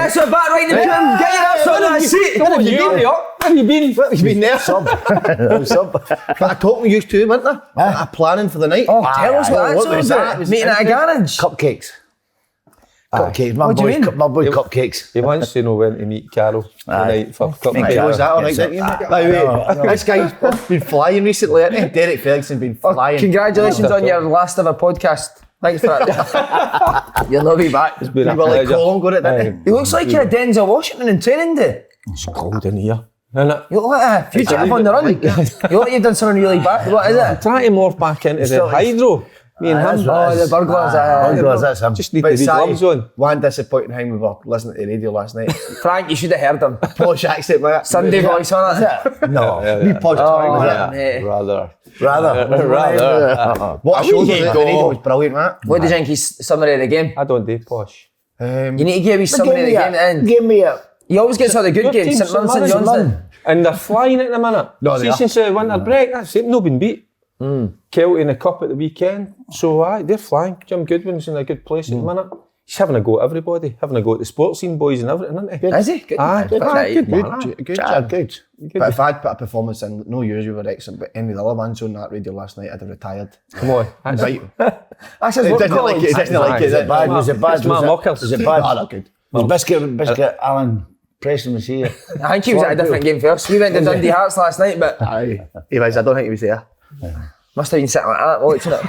Yes, we're back right in the gym. Get your ass on that seat. Where have you been? Where have you been? What have you been there? Sub. But I talked with you two, weren't I? Planning for the night. Oh, tell us what what was that? that? Meeting at a garage. Cupcakes. Cupcakes. What do you mean? My boy cupcakes. He wants to know when to meet Carol tonight for cupcakes. Was that alright, didn't you? By the way, this guy's been flying recently, hasn't he? Derek Ferguson's been flying. Congratulations on your last ever podcast. Thanks for that. You'll not be back. It's been a You were like pleasure. Colin got it, didn't He looks like a Denzel Washington in Training Day. It's cold in here, isn't it? You look like a fugitive on the run. You look like you've done something really bad. What is it? Trying to morph back into the hydro. Me and him. Oh, the burglars. Burglars, that's him. Just need But to be gloves on. one disappointing thing we were listening to the radio last night. Frank, you should have heard him. Posh accent, mate. Sunday voice on it. No. We posh was it? Mate. Rather. What a show was it? The radio was brilliant, mate. What do you think is summary of the game? I don't do posh. You need to give me summary of the game at the end. Give me a... He always gets all the good games. St Mirren, St Johnstone. And they're flying at the minute. No, they See, are. since the winter break, that's it. No been beat. Celtic in the cup at the weekend. So they're flying. Jim Goodwin's in a good place at the minute. He's having a go at everybody. Having a go at the sports scene boys and everything, isn't he? Is he? Good. Aye. Good. But if I'd put a performance in, no yours, you were excellent, but any of the other ones on that radio last night, I'd have retired. Come on. That's Right. That's his It work doesn't like it, it doesn't like it. Was it bad? Was it bad? It's Matt Mockers. Was it bad? Oh, not good. Was Biscuit Alan Preston was here? I think he was at a different game first. We went to Dundee Hearts last night, but Aye. He was, I don't think he was there. must have been sitting like that watching it.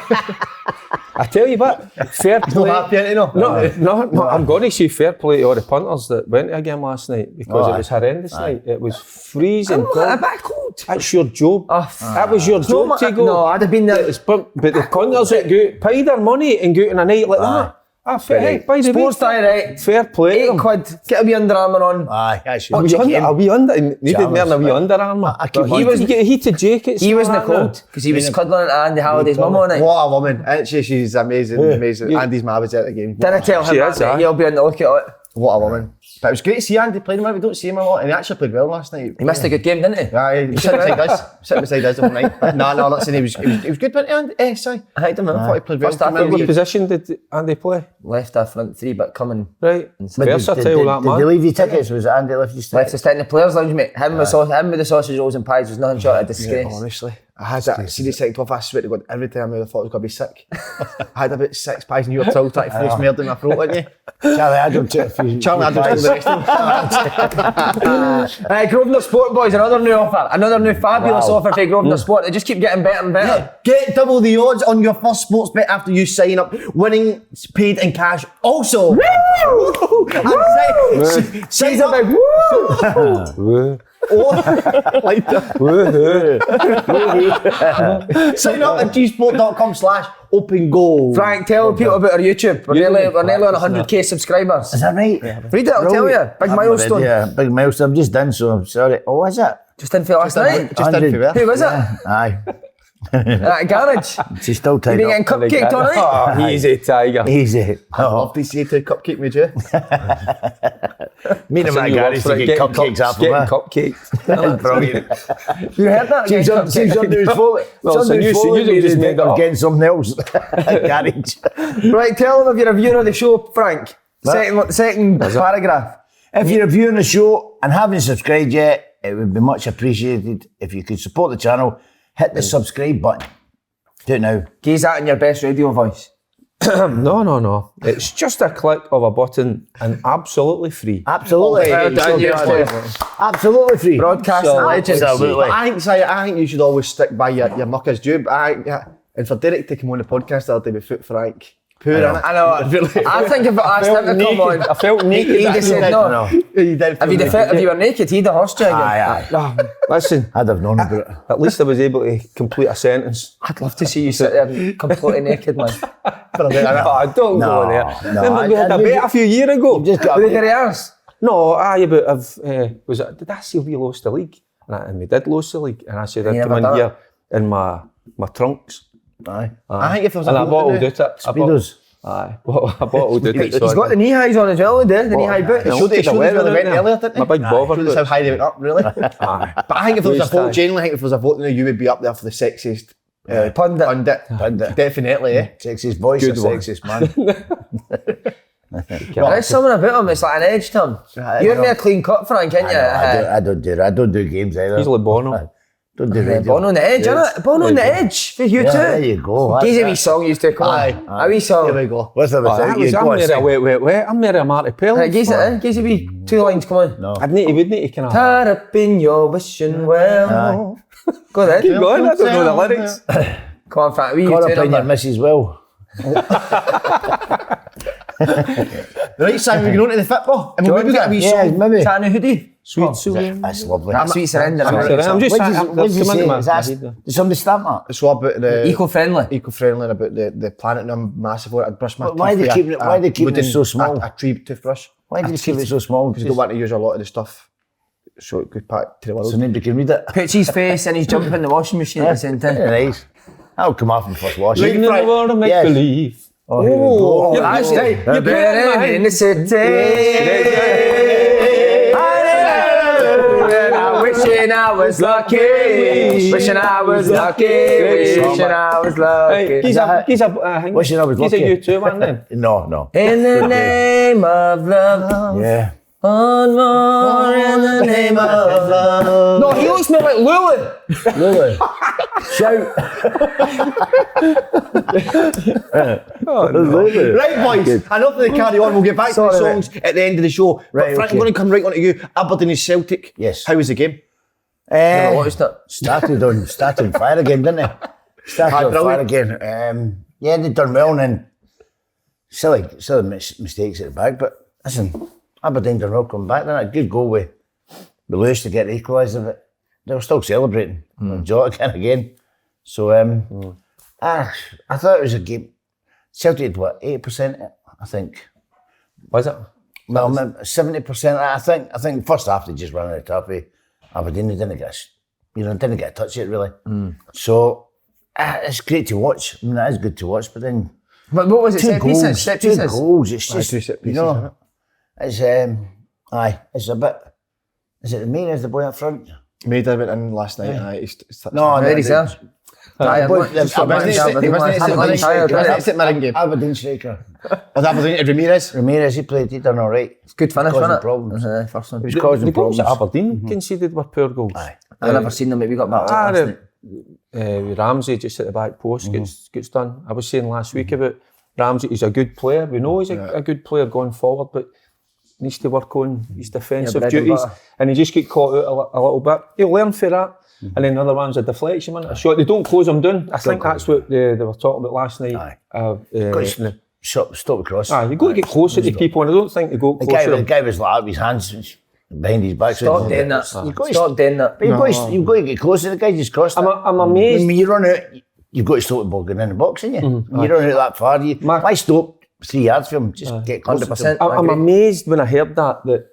I tell you what, fair No play. happy, ain't he, no? No, I'm going to say fair play to all the punters that went to a game last night because it was horrendous night. It was freezing A cold. bit cold. That's your job. That was your job to go. No, I'd have been there. But the punters that go pay their money and go out on a night like that. Hey, by the Sports way, Direct. fair play to them. £8. Get a wee Under Armour on. Aye, that's A wee under, needed more than a wee Under Armour. He He get heated jackets. He wasn't cold because he was cuddling into Andy Halliday's mum on it. What a woman. Isn't she? She's amazing, amazing. Andy's ma was at the game. Didn't I tell him She that? is, aye. He'll be on the lookout. What a woman. But it was great to see Andy playing him. We don't see him a lot, and he actually played well last night. He missed a good game, didn't he? Yeah, he sat beside us. Sat beside us all night. No, listen, he was good, wasn't he, Andy? Si. I liked him. I thought he played well. First half, What position did Andy play? left our front three, but coming Right. Versatile, that Did man. they leave you tickets? Was it Andy left you left tickets? us in the players' lounge, mate. Him with the sausage rolls and pies was nothing short of disgrace. Honestly, I had that CD second off. I swear to God, every time I thought I was going to be sick. I had about 6 pies, and you were still trying to force me down my throat, weren't you? Charlie Adam took a few. Charlie Adams told the rest of them. Grosvenor Sport boys, another new offer, another new fabulous offer for Grosvenor Sport. They just keep getting better and better. Get double the odds on your first sports bet after you sign up. Winning paid in cash. Also, sign up. Like that. Sign up at gsport.com/open goal. Frank, tell people about our YouTube. We're nearly on 100k subscribers. Is that right? Read it, I'll tell you. Big milestone. Yeah, big milestone. I've just done so. I'm sorry. Oh, is it? Just in for last night. Just did for there. Who was it? Aye. At a garage. She's still You tied been getting up. cupcaked all night? Oh, easy, Tiger. Easy. I'd love to see you two cupcake me, Joe. Me and my garage to get cupcakes after Getting that. cupcakes. Brilliant. You heard that? Seems somebody's fault. Well, it's a new Somebody's fault. season, just made it up. Getting something else. Garage. Right, tell them if you're a viewer of the show, Frank. Second paragraph. If you're reviewing the show and haven't subscribed yet, it would be much appreciated if you could support the channel. Hit the subscribe button. Do it now. Gaze that in your best radio voice. No. It's just a click of a button and absolutely free. Absolutely. Absolutely free. Broadcasting legends. Absolutely. I think you should always stick by your muckers due. And for Derek to come on the podcast the other day with Foot Frank, poor innit? I know. I think if I asked him to come on, I felt naked. he'd have said no. You did If you were naked, he'd have horsed you again. Aye. Listen, I'd have known about it. at least I was able to complete a sentence. I'd love to see you sit there completely naked, man. Oh, don't go there. no, Remember we had a bet a few years ago? Just got With the hairy arse. No, did I say we lost the league? And we did lose the league. And I said I'd You come never in done here in my trunks. Aye. I think if there was And I a bottled it. Speedos. I bottled it. He's got the knee highs on as well, the knee-high boot. It showed us where they went earlier, didn't My it? big bother. Showed us how high they went up, really. But I think if there was a Waist vote, high. genuinely, I think if there was a vote, you would be up there for the sexiest Pundit. pundit. Definitely, eh? Sexiest voice, Good or one. sexiest man. There is something about him, it's like an edge to him. You're more clean cut, Frank, ain't you? I don't do that. I don't do games either. He's like Bono. Don't do radio. Born on the edge, innit? Born on the edge for you too. There you go. He's a wee song used to come on. A wee song. Here we go. What's that without you? I'm near a wet. I'm near a Marty Pelly. Gives a wee 2 lines, come on. No. Would need to kind of... Tied up in your wishing well. Go then. Keep going, I don't know the lyrics. Come on, Frank, wee Caught you up in your missus will. Right, Simon, we can on to the football. And we'll maybe get a wee song. Maybe. Tanner Hoodie. Sweet Sue. That's lovely. Sweet Surrender. I'm just What did you say? Did somebody stamp that? It's all about the Eco-friendly. eco-friendly and about the planet. And I'm massive on it. I'd brush my teeth. Why are they keeping it so small? A tree toothbrush. Why did you keep it so small? Because you don't want to use a lot of the stuff. So it could pack to the world. So nobody can read it. Puts his face and he's jumping in the washing machine at the same time. Very nice. That'll come off in the first wash. Living in the world of make-believe. Oh, here we go. That's you it. put it in In the city. Wishing I was lucky. Wishing I was lucky. Wishing I was lucky. Wishing I was He's a lucky. U2 man then. No. In the name of love. Yeah. One more in the name of love. No, he looks more like Lulu. Lily. Shout. Lily. Right, boys. Enough of the carry on. We'll get back to the songs at the end of the show. Right, But Frank, okay. I'm going to come right on to you. Aberdeen is Celtic. Yes. How was the game? Never watched it. Started on fire again, didn't they? Started on fire again. Yeah, they'd done well, and then silly mistakes at the back. But listen, Aberdeen done well coming back. Then a good goal with Lewis to get the equaliser. But they were still celebrating. Jota again. So I thought it was a game. Celtic had what, 80%? I think. Was it? Well, 70%. I think first half they just ran out of toffee. Aberdeen, they didn't get didn't get a touch yet really. So it's great to watch. I mean, it is good to watch, but then But what was it? Set pieces? Set two pieces? goals. It's just two set you pieces, know, it's it's a bit. Is it the main as the boy up front? Maida went in last night. No, Ready, sir? Tired. Aberdeen striker. Was Aberdeen Ramirez? Ramirez, he played. He done all right. Good finish, Causing wasn't it? problems. First one. He was causing The goals problems. that Aberdeen conceded were poor goals. Aye. I've never seen them, maybe got back last night. Ramsey just at the back post gets done. I was saying last week about Ramsey, he's a good player. We know he's a good player going forward, but needs to work on his defensive bread and duties, butter. and he just get caught out a little bit. He'll learn for that. And then the other one's a deflection, man. A shot, they don't close him down. I think that's what they were talking about last night. Aye. Stop across. You've got to get closer to people, and I don't think they go The closer. guy was like, with his hands behind his back. Stop doing that. Stop doing that. But you've got to get closer. The guy just crossed it. I'm amazed. When you run out, you've got to stop the ball going in the box, ain't you? When you run out that far, why stop 3 yards from him? Just get closer to him. 100%. I'm amazed when I heard that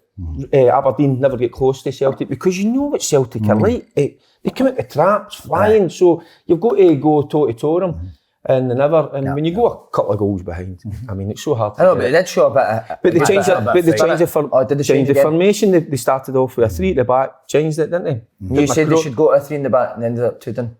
Aberdeen never get close to Celtic, because you know what Celtic are like. They come out the traps flying, so you've got to go toe to toe them, and they never. And when you go a couple of goals behind, I mean, it's so hard. I know, but it did show a bit. But they changed it. But they changed did they change the again? formation. They started off with a 3 at the back, changed it, didn't they? You said they should go to a 3 in the back and ended up 2 done.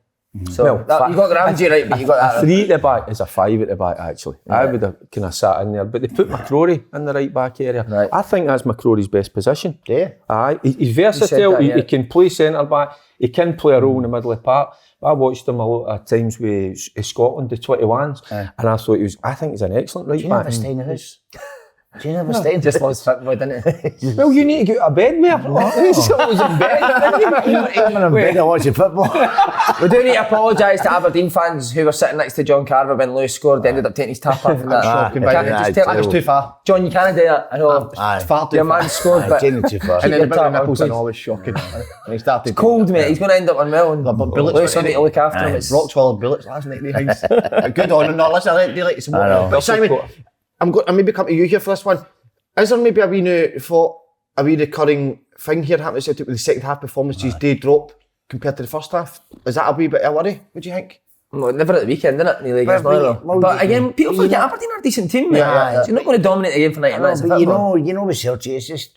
So Well, you got Ramsey right, but you got A that. 3 at the back is a 5 at the back, actually. I would have kind of sat in there, but they put McCrory in the right back area. Right. I think that's McCrory's best position. Yeah. Aye, he's versatile. that, yeah. He can play centre back. He can play a role in the middle of the park. I watched him a lot of times with Scotland, the 21s, and I thought I think he's an excellent right Do you back. never stay in the house? Do you never stay in the Just house? lost football, didn't it? Well, you need to get out of bed, mate. He's always in bed. Even in bed, I watch the football. We do need to apologise to Aberdeen fans who were sitting next to John Carver when Lewis scored, ended up taking his tap off from that. Shocking, You by can't the way. just tell- That was too far. John, you can't do that. I know. Aye. Far too Your far. man scored, but Taking too far. And then the the bit with tap nipples on, and all was shocking. When he started cold, mate. He's going to end up unwell. And But bullets Lewis will need to look after him. It's Rock 12 bullets last night behind. Good on. No, listen, I do like to support. I know. But Simon, I'm maybe come to you here for this one. Is there maybe a wee recurring thing here happening with the second half performances? They drop compared to the first half. Is that a wee bit of a worry? What do you think? well, never at the weekend, isn't it? Nearly against Well, Motherwell. well, But you- again, people forget Aberdeen are a decent team, mate. Yeah. So you're not going to dominate the game for 90 minutes. of But football. you know with Celtic, it's just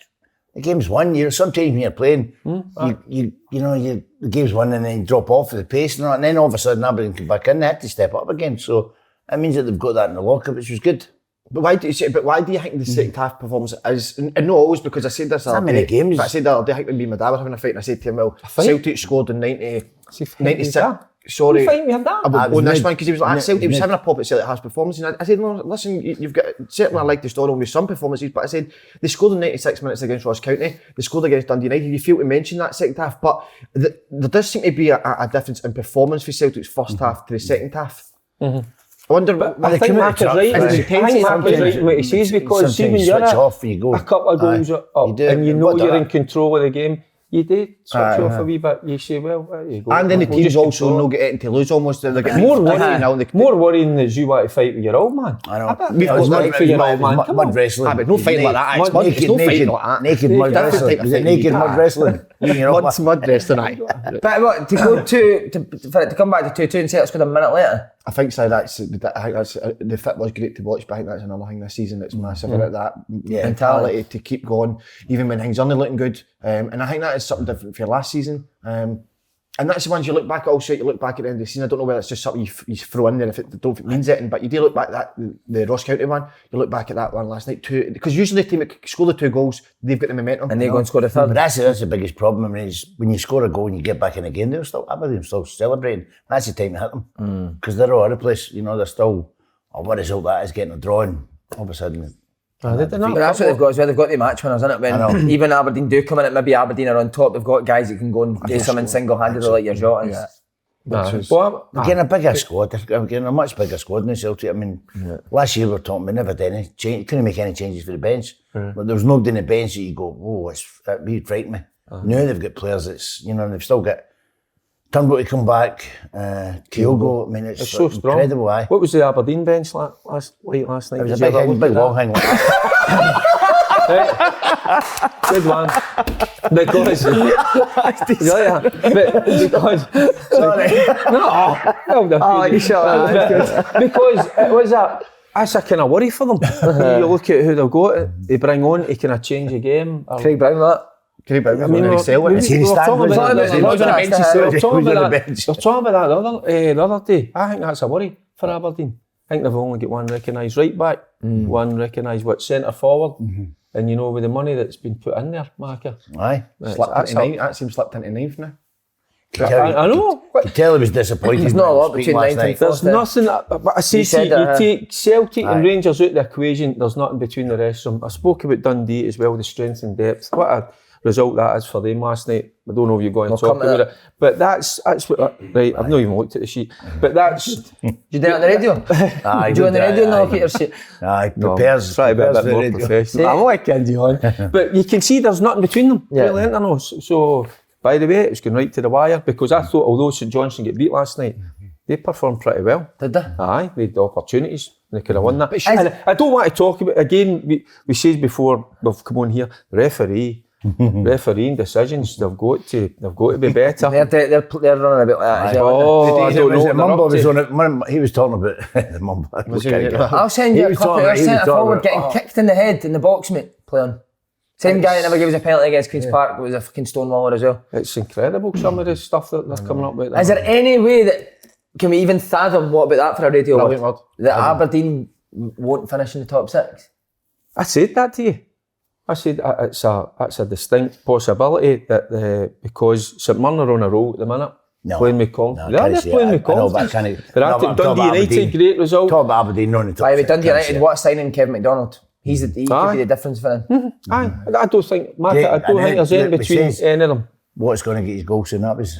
the game's won. Sometimes when you're playing, the game's won and then you drop off at the pace and then all of a sudden Aberdeen come back in. They had to step up again. So that means that they've got that in the locker, which was good. But why do you think the second half performance is, and not always, because I said this the other many day, games. but I said the other day, I think when me and my dad were having a fight, and I said to him, well, Celtic scored in 96. Sorry. You think we had that? On this one, because he was like, Celtic, he was having a pop at Celtic half performance, and I said, no, listen, you've got, certainly I like the story with some performances, but I said, they scored in 96 minutes against Ross County, they scored against Dundee United, you feel to mention that second half, but there does seem to be a difference in performance for Celtic's first half to the second half. I wonder, I think Mark is right. I think Mark is right in what he says, because see when you're off and you go. a couple of goals up and you know you're in control of the game, you do switch off a wee bit. You say, well, there you go. and then the teams also not get anything to lose almost. They're getting more worrying that you want to fight with your old man. I know. We've got fight for your old man. Come on. Mud wrestling. but no fighting like that. It's no fighting like that. Naked mud wrestling. Was it naked mud wrestling? Mud wrestling, aye. But what, for it to come back to 2-2 and say it's got a minute later? I think so. I think that's the fit was great to watch, but I think that's another thing this season that's massive about that mentality to keep going, even when things aren't looking good. And I think that is something different for last season. And that's the ones you look back. Also, you look back at the end of the season. I don't know whether it's just something you throw in there if it means anything, but you do look back at the Ross County one. You look back at that one last night too, because usually the team that score the 2 goals, they've got the momentum, And they go and score the third. But that's the biggest problem. I mean, is when you score a goal and you get back in again, they're still celebrating. That's the time to hit them because they're all over the place. They're still. Oh, what result that is, getting a draw, and all of a sudden. But that's what they've got as well. They've got the match winners, isn't it? When even Aberdeen do come in, it maybe Aberdeen are on top. They've got guys that can go and do something single-handedly like your Jota is. We're getting a bigger squad. We're getting a much bigger squad than Celtic. I mean, last year we were talking, we never did any change. Couldn't make any changes for the bench. But there was nobody in the bench that you go, oh, that would frighten me. Now they've got players that's, they've still got Turnbull to come back, Kyogo. I mean, it's so strong. Incredible. Aye. What was the Aberdeen bench last night? It was a big long hang like that. Good one. Because you shut up. Because it was that's a kind of worry for them. You look at who they've got, they bring on to kind of change the game. Craig Brown, that. Craig Brown, I mean, really sell it. They're talking about that the other day. I think that's a worry for Aberdeen. I think they've only got one recognised right back, one recognised centre forward, and with the money that's been put in there, Marker. Aye. That seems slipped into ninth now. I know. You could tell he was disappointed. There's not a lot between ninth and fourth. There's nothing, but I say you take Celtic and Rangers out of the equation, there's nothing between the rest of them. I spoke about Dundee as well, the strength and depth. What a result that is for them last night. I don't know if you're going to talk about it, but that's what, right, I've not even looked at the sheet, but that's... You do it on the radio? Aye, do you on the radio and look at your sheet? Aye, prepares. Try to be a bit more professional. I'm only kidding you on. But you can see there's nothing between them, really, isn't there? So, by the way, it's going right to the wire, because I thought although St Johnstone get beat last night, they performed pretty well. Did they? Aye, they had the opportunities. They could have won that. And I don't want to talk about, again, we said before we've come on here, refereeing decisions, they've got to be better. They're running a bit like that as well. Oh, I don't know. Mumbo was on it. He was talking about the Mumbo. I'll send you a clip of your centre forward getting kicked in the head in the box, mate, playing. Same guy that never gave us a penalty against Queen's Park was a fucking stonewaller as well. It's incredible, some of the stuff that they're coming up with. Is there any way that, can we even fathom what about that for a radio word? That Aberdeen won't finish in the top 6? I said that to you. I said it's a distinct possibility that because St Mirren are on a roll at the minute, playing with confidence. They're playing with confidence. Dundee United, great result. Talk about Aberdeen on the top 6. Dundee United, what a signing Kevin McDonald. He could be the difference for them. Aye, I don't think, Mark, I don't think there's anything between any of them. What's going to get his goal soon? That was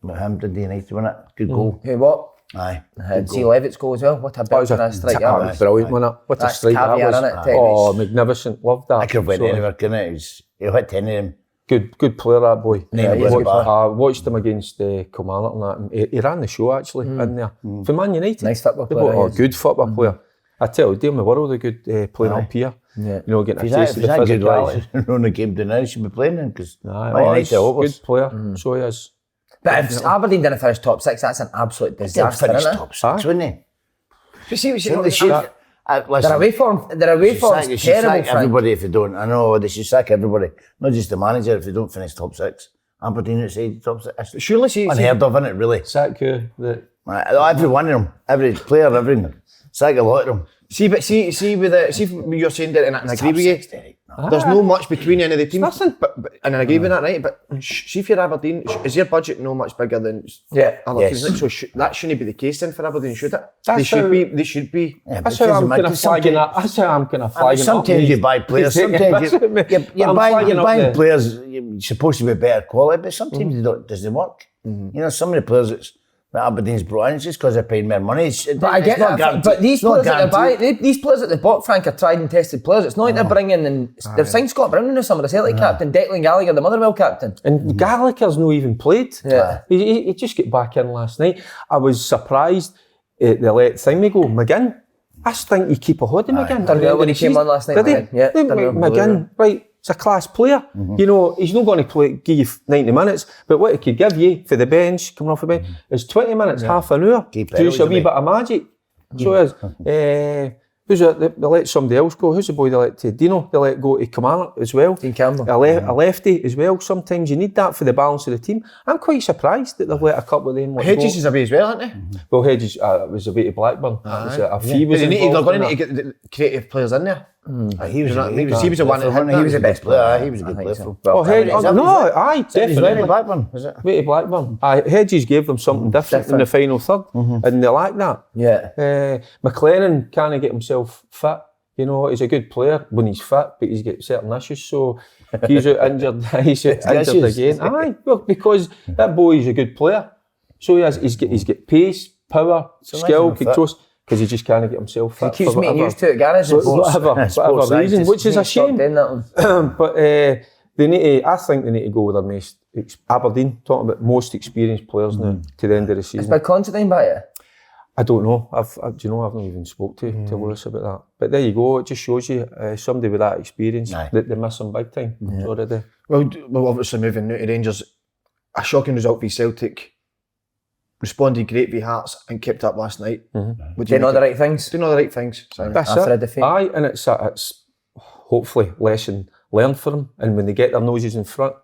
him, Dundee United, wasn't it? Good goal. Who, what? Aye. And see Levitt's goal as well. What a bit of a strike that was. Brilliant, wasn't it? What a strike that was. Oh, magnificent. Loved that. I could have went anywhere, couldn't it? He hit 10 of them. Good player, that boy. I watched him against Kilmarnock and that. He ran the show actually in there. For Man United. Nice football player. Good football player. I tell you, deal in the world of good playing up here. Yeah. Getting a taste of the physicality. On the game tonight, he should be playing him because he's a good player. So he is. But if Aberdeen didn't finish top 6, that's an absolute disaster, finish isn't it? top 6, wouldn't he? But see, Listen, their away form's terrible. Everybody if they don't. I know they should sack everybody, not just the manager if they don't finish top 6. Aberdeen outside top 6. Surely, unheard of, isn't it? Really. Sack who? Every one of them, every player, everything. Sack a lot of them. See what you're saying there, and I agree with you. There's no much between any of the teams. Nothing. But and I agree with that, right? But see if you're Aberdeen, is your budget no much bigger than other teams? So that shouldn't be the case then for Aberdeen, should it? They should be. Yeah, That's how I'm kind of flagging up. That's how I'm kind of flagging up. Sometimes you buy players. Sometimes you're buying players. You're supposed to be better quality, but sometimes it doesn't work. You know, some of the players that Aberdeen's brought in, it's just because they're paying more money. But I get that. But these players that they buy, these players at the bought, Frank, are tried and tested players. It's not like they're bringing in. They've signed Scott Brown in some of the Celtic captain, Declan Gallagher, the Motherwell captain, and Gallagher's not even played. Yeah, he just got back in last night. I was surprised they let Thingy go, McGinn. I just think you keep a hold of McGinn. Dundee when he came on last night. Yeah, McGinn, right? He's a class player. You know, he's not going to give you 90 minutes, but what he could give you for the bench, coming off the bench, is 20 minutes, half an hour. Just a wee bit of magic. So it is. They let somebody else go. Who's the boy they let to? Dino, they let go to Kilmarnock as well. Dean Campbell. A lefty as well. Sometimes you need that for the balance of the team. I'm quite surprised that they've let a couple of them go. Hedges is away as well, aren't they? Well, Hedges was away to Blackburn. He was they're going to need to get the creative players in there. He was the one that he was the best player. He was a good player. Definitely. Blackburn, is it? Way to Blackburn. Hedges gave them something different in the final third, and they like that. Yeah. McLennan can't get himself fit. You know, he's a good player when he's fit, but he's got certain issues. So he's out injured. He's out injured again. Well, because that boy is a good player. So he's got pace, power, skill, control. Because he just can't get himself fit. He keeps meeting used to it, garage. Whatever reason, which is a shame. But they need to. I think they need to go with their most Aberdeen. Talking about most experienced players now to the end of the season. Is Big Considine back yet? I don't know. I've not even spoke to Lewis about that. But there you go. It just shows you somebody with that experience that they're missing big time already. Well, obviously moving now to Rangers, a shocking result for Celtic. Responded great v Hearts and kept up last night. Doing all the right things. Doing all the right things. That's after a defeat. Aye, and it's hopefully lesson learned for them. And when they get their noses in front,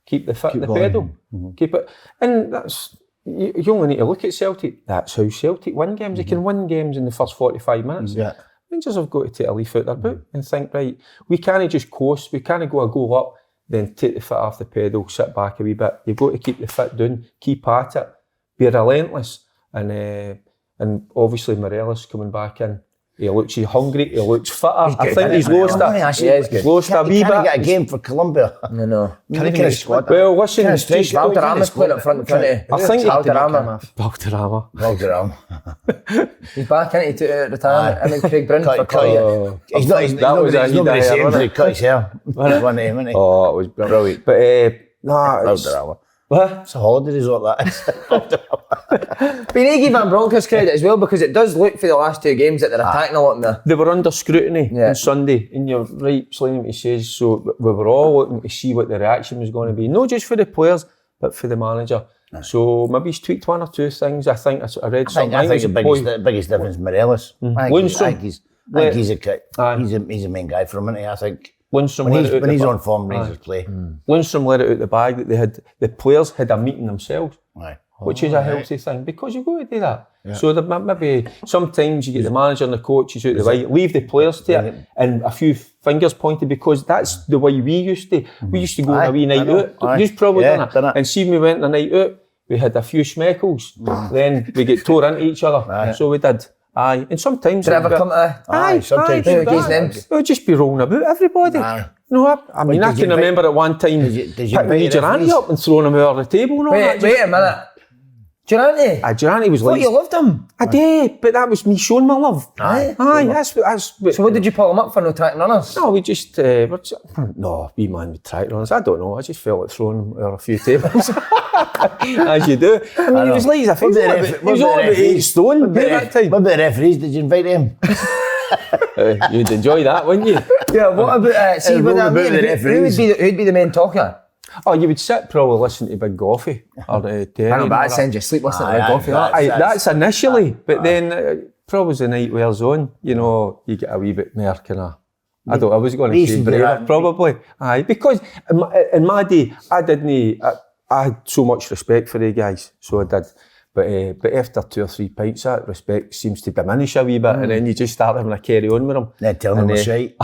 keep the foot in the pedal. Keep it. And that's you only need to look at Celtic. That's how Celtic win games. They can win games in the first 45 minutes. Yeah. Rangers have got to take a leaf out their boot and think, right, we can't just coast. We can't go a goal up, then take the foot off the pedal, sit back a wee bit. You've got to keep the foot down, keep at it. Be relentless, and obviously Morelos coming back in. He looks hungry. He looks fitter. I think he's lost it. He's lost a wee bit. Can't get a game for Colombia. No. Can't even get a squad. Well, listen, Valderrama's playing up front. I think Valderrama. He's back in. He took it at the time. I mean, Craig Brown for cut. He's not the same. He cut his hair. One name, isn't he? Oh, it was brilliant. But Valderrama. What? It's a holiday resort, that is. But you need to give Van Bronckhorst credit as well, because it does look for the last two games that they're attacking a lot more. They were under scrutiny on Sunday, and you're right, Slim, he says, so we were all looking to see what the reaction was going to be, not just for the players, but for the manager. So maybe he's tweaked one or two things. I think I read something. I think the biggest difference is Morelos. I think he's a main guy for a minute, I think. When he's on form, Rangers play. Lundstrom let it out the bag that the players had a meeting themselves, which is a healthy thing, because you've got to do that. Yeah. So maybe sometimes you get the manager and the coaches out the way, leave the players to it, and a few fingers pointed, because that's the way we used to. We used to go on a wee night out. You've probably done it. And see, when we went on a night out, we had a few schmeckles. Then we get tore into each other. So we did. Aye, and sometimes did it ever come to sometimes we'll just be rolling about everybody. No, I mean, I can remember at one time picking Durante up and throwing him over the table. And all wait a minute. Durante? Durante was like... you loved him? I did, but that was me showing my love. Aye, that's so what did you pull him up for, no tracking runners? No, we just... wee man with track runners, I don't know, I just felt like throwing him over a few tables. As you do. I mean, he was light as a fish. He was all about 8 stone by that time. What about the referees? Did you invite them? You'd enjoy that, wouldn't you? Yeah, what about... who'd be the main talker? Oh, you would sit probably listen to Big Goffy or Terry. I know, but I'd send you sleep listening to Big Goffy. That's initially, but then probably as the night wears on, you know, you get a wee bit more kind of... I was going to say braver, probably. Aye, because in my day, I had so much respect for the guys, so I did. But after 2 or 3 pints, that respect seems to diminish a wee bit, and then you just start having a carry on with them. Then tell them it's right.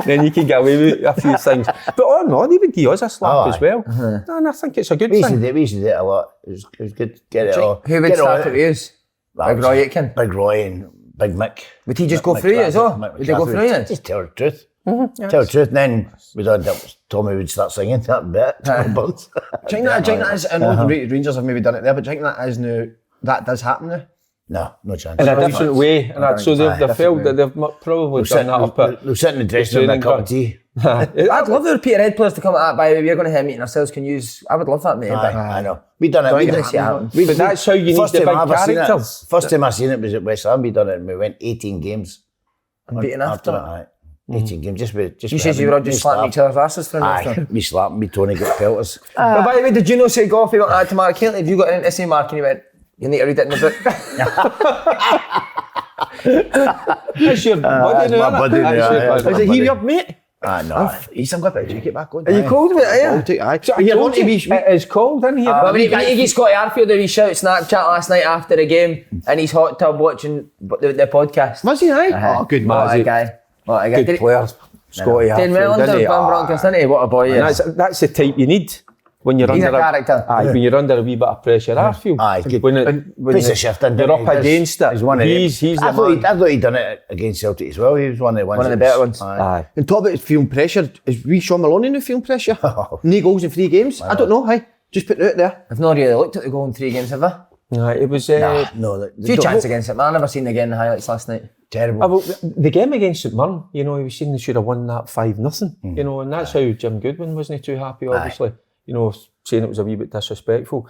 then you can get away with a few things. But all in all, they would give us a slap as well. And I think it's a good thing. We used to do it a lot. It was good to get it all. Who would start it with us? Big Roy Aitken? Big Roy and Big Mick. Would he just go through you as well? Would they go through you? Just tell the truth. Tell the truth, and then we'd have Tommy would start singing that bit. Do you think that is, I know the Rangers have maybe done it there, but do you think that is now, that does happen now? No chance. In a different way, and so they've felt that they've probably done that up at... They'll sit in the dressing room with a cup of tea. I'd love the Peterhead players to come at that, by the way, we're going to have a meeting ourselves, can use... I would love that, mate. I know. We done it. But that's how you need the big characters. First time I seen it was at West Ham. We done it and we went 18 games. And beaten after. 18 games, just you said you were all just slapping each other's asses for after. We slapped, me Tony got pelters. But by the way, did you know say golf, he went out to Mark Haley? Have you got anything to say, Mark? And he went, you need to read it in the book. That's your buddy now. Is it he your mate? No. He's some good, take it back on. Are you cold with it, aye? It's cold, isn't he? But when he gave Scotty Arfield a wee shout Snapchat last night after the game, and he's hot tub watching the podcast. Was he, aye? Oh, good man. What a guy. Good player. Scotty Arfield. 10 well under Broncos, didn't he? What a boy he is. That's the type you need. When you're He's under a character. When you're under a wee bit of pressure, Arfield. Aye, good. When Puts a shift in. You're up against it. He's the man. I thought he'd done it against Celtic as well. He was one of the ones. One of the better ones. Aye. And talk about feeling pressure. Is we Sean Maloney now feeling pressure? 9 goals in 3 games? I don't know, hey. Just put it out there. I've not really looked at the goal in 3 games, have I? No, it was... No. Few chances against it, man. I never seen again the highlights last night. Terrible. The game against St Mirren, you know, he was saying they should have won that 5-0, you know, and that's how Jim Goodwin wasn't too happy, obviously. You know, saying it was a wee bit disrespectful.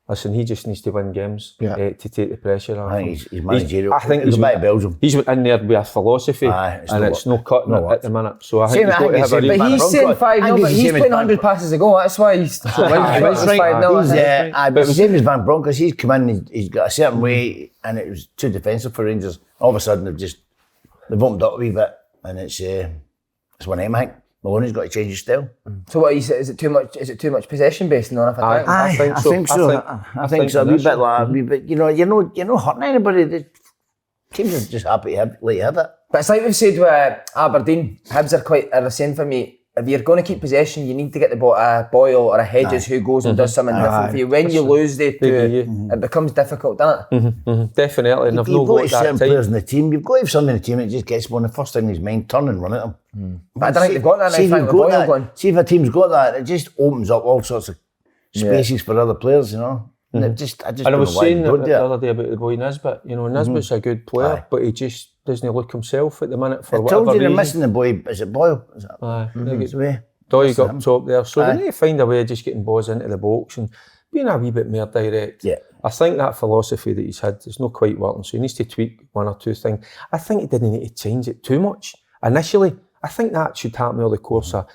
Listen, he just needs to win games to take the pressure off. I think he's managerial. I think he's a bit of Belgium. He's went in there with a philosophy, and it's no cutting it at the minute. So I think he's got to have a read. But he's saying 5-0, but he's playing 100 passes a goal. That's why he's 5-0. But it was the same as Van Bronckhorst. He's come in, he's got a certain way, and it was too defensive for Rangers. All of a sudden, they've opened up a wee bit, and it's one of them, I think. Maloney's got to change his style. So what is it too much? Is it too much possession based on if I think so. I think so. A wee bit like a wee bit. You're not hurting anybody. The teams are just happy to let you have it. But it's like we've said with Aberdeen. Hibs are the same for me. If you're going to keep possession, you need to get a Boyle or a Hedges who goes and does something different for you. When you lose the two, it becomes difficult, doesn't it? Definitely. And I've You've got certain players in the team. You've got to have somebody in the team that just gets one the first thing his mind turn and run at them. But I don't think they've got that. See if a team's got that, it just opens up all sorts of spaces for other players, you know. And I was saying the other day about the boy Nisbet. You know, Nisbet's a good player, but he just doesn't look himself at the minute for whatever reason. They're missing the boy. Is it Boyle? Is it? Aye. Doig up top there. So they need to find a way of just getting balls into the box and being a wee bit more direct. Yeah. I think that philosophy that he's had is not quite working, so he needs to tweak 1 or 2 things. I think he didn't need to change it too much initially. I think that should happen over the course of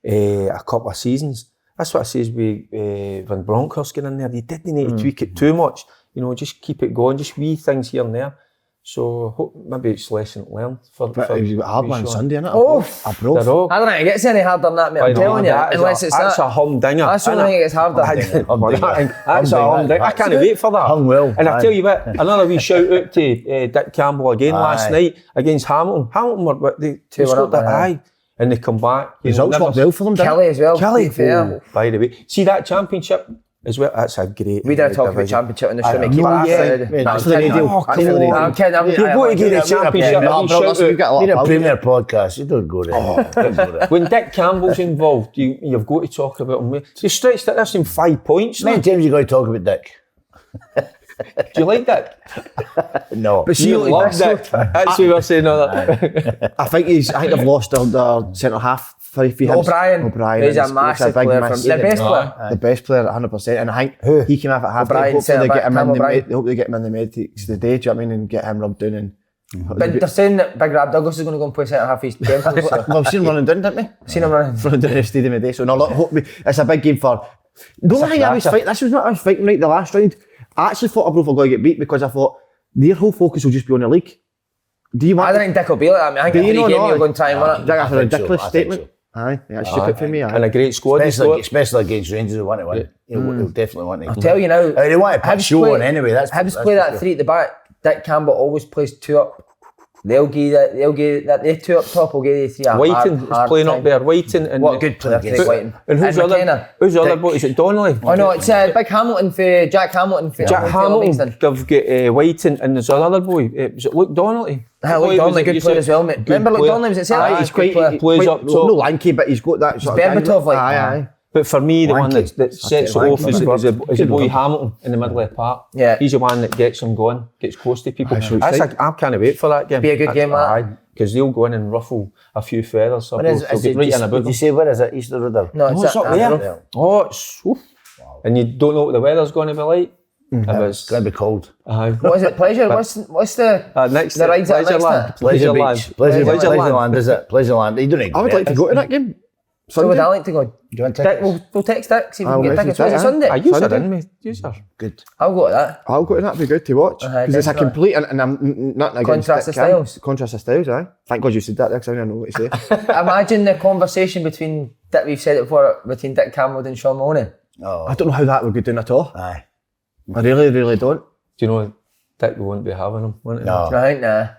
a couple of seasons. That's what I say with Van Bronckhorst getting in there. You didn't need to tweak it too much. You know, just keep it going, just wee things here and there. So maybe it's lesson learned. But he's got a hard one on Sunday, innit? I don't think it gets any harder than that, mate. I'm telling you. Unless it's that's a humdinger. That's the only thing it gets harder. That's a humdinger. I can't wait for that. And I tell you what, another wee shout out to Dick Campbell again last night against Hamilton. Hamilton were they scored that high. And they come back. Results worked well for them, didn't Kelly as well. Kelly, by the way. See that championship as well? That's a great... We didn't talk about championship in the show. That's the radio. I'm kidding. You've got to give the championship. We're a Premier podcast. You don't go there. When Dick Campbell's involved, you've got to talk about him. You stretched this in 5 points. Many times you got to talk about Dick. Do you like that? No. But you love Dick. That's what we were saying all that. I think they've lost their centre half. O'Brien. He's a massive player. The best player, 100%. And I think he came off at half time. Hope they get him in the medics today, do you know what I mean? And get him rubbed down. But they're saying that Big Rab Douglas is going to go and play centre half. He's well, we've seen him running down, didn't we? Seen him running down the stadium today. So it's a big game for... The only thing I was fighting, this was what I was fighting right the last round. I actually thought Arbroath were going to get beat because I thought their whole focus will just be on the league. I don't think Dick will be like that. I think every game you're going to try and win it. That's a ridiculous statement. Aye, that's stupid for me. And a great squad. Especially against Rangers who want to win. He'll definitely want to. I'll tell you now. They want to put show on anyway. Hibs play that three at the back. Dick Campbell always plays two up. They'll give that. They two up top will give you three. Whiting is playing up there. Whiting and what a good player, Whiting. And who's the other boy? Is it Donnelly? Oh no, it's Big Hamilton for Jack Hamilton. Jack Hamilton. They've got Whiting and there's another boy. Was it Luke Donnelly? Luke Donnelly, good player as well, mate. Remember Luke Donnelly was at Celtic? He's quite plays up top. No lanky, but he's got that sort of Berbatov like. Aye. But for me, the one that sets it off is a boy Hamilton in the middle of the park. Yeah. He's the one that gets them going, gets close to people. I can't wait for that game. Be a good game, that. Because they'll go in and ruffle a few feathers. So they'll get right in about them. Did you say where is it? Easter Road? No, it's up there. Oh, it's... Wow. And you don't know what the weather's going to be like. It's going to be cold. What is it, Pleasure? What's the next the rides at next Land? Pleasure Beach. Pleasureland, is it? Pleasureland. You don't need I would like to go to that game. So would I like to go? Do you want tickets? We'll text Dick, see if we can get tickets. Was it Sunday? I use it in me. Use it. Good. I'll go to that. I'll go to that, it'd be good to watch. Because it's a complete, and I'm not against Contrast of styles. Contrast of styles, aye. Thank God you said that, because I don't know what to say. Imagine the conversation between, we've said it before, between Dick Campbell and Sean Mahoney. I don't know how that would go down at all. Aye. I really don't. Do you know Dick won't be having him, won't he? No. Right, nah.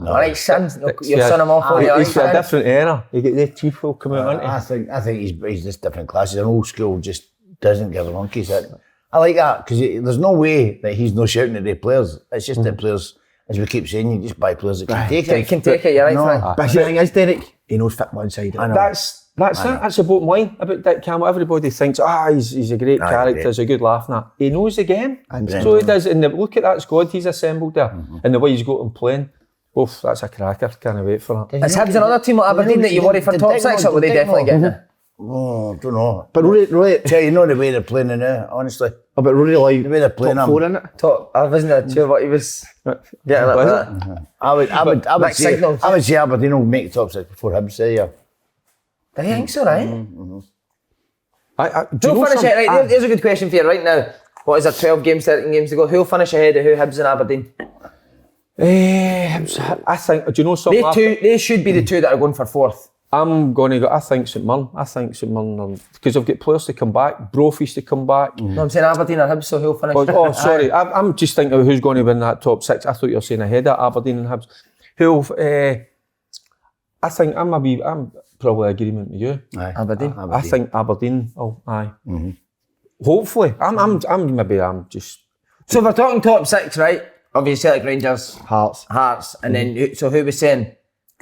Alright, son, you'll son him off on He's a different era. You get the teeth will come out, I think he's just different classes. An old school just doesn't give a monkey's. I like that because there's no way that he's not shouting at the players. It's just that players, as we keep saying, you just buy players that can take it. They can take it, you're right, Frank. But the thing is, Derek, he knows fit one side. That's it. That's the bottom line about Dick Campbell. Everybody thinks, he's a great character, he's a good laugh and that. He knows the game. So he does. And look at that squad he's assembled there. And the way he's got them playing. Oof, that's a cracker. Can't wait for that. Is Hibs another team like Aberdeen that you worry for top six, or will they definitely get in? Oh, don't know. But really, you know the way they're playing in now, honestly. But really like the way they're playing top four in it. I wasn't sure what he was getting at that. I would say Aberdeen will make top six before Hibs say yeah. Do you think so, right? Who'll finish it, right? There's a good question for you right now. What is there, 12 games, 13 games to go? Who'll finish ahead of who, Hibs and Aberdeen? I think, do you know something? They should be the two that are going for fourth. I'm going to go, I think St Mirren, because they've got players to come back, Brophy's to come back. No, I'm saying Aberdeen or Hibs, so who'll finish? Oh, sorry, I'm just thinking of who's going to win that top six. I thought you were saying ahead of Aberdeen and Hibs. I think I'm probably agreement with you. Aye. Aberdeen. I think Aberdeen. Oh, aye. Mm-hmm. Hopefully, I'm just. So if we're talking top six, right? Obviously, Celtic, Rangers, Hearts, and then so who was saying?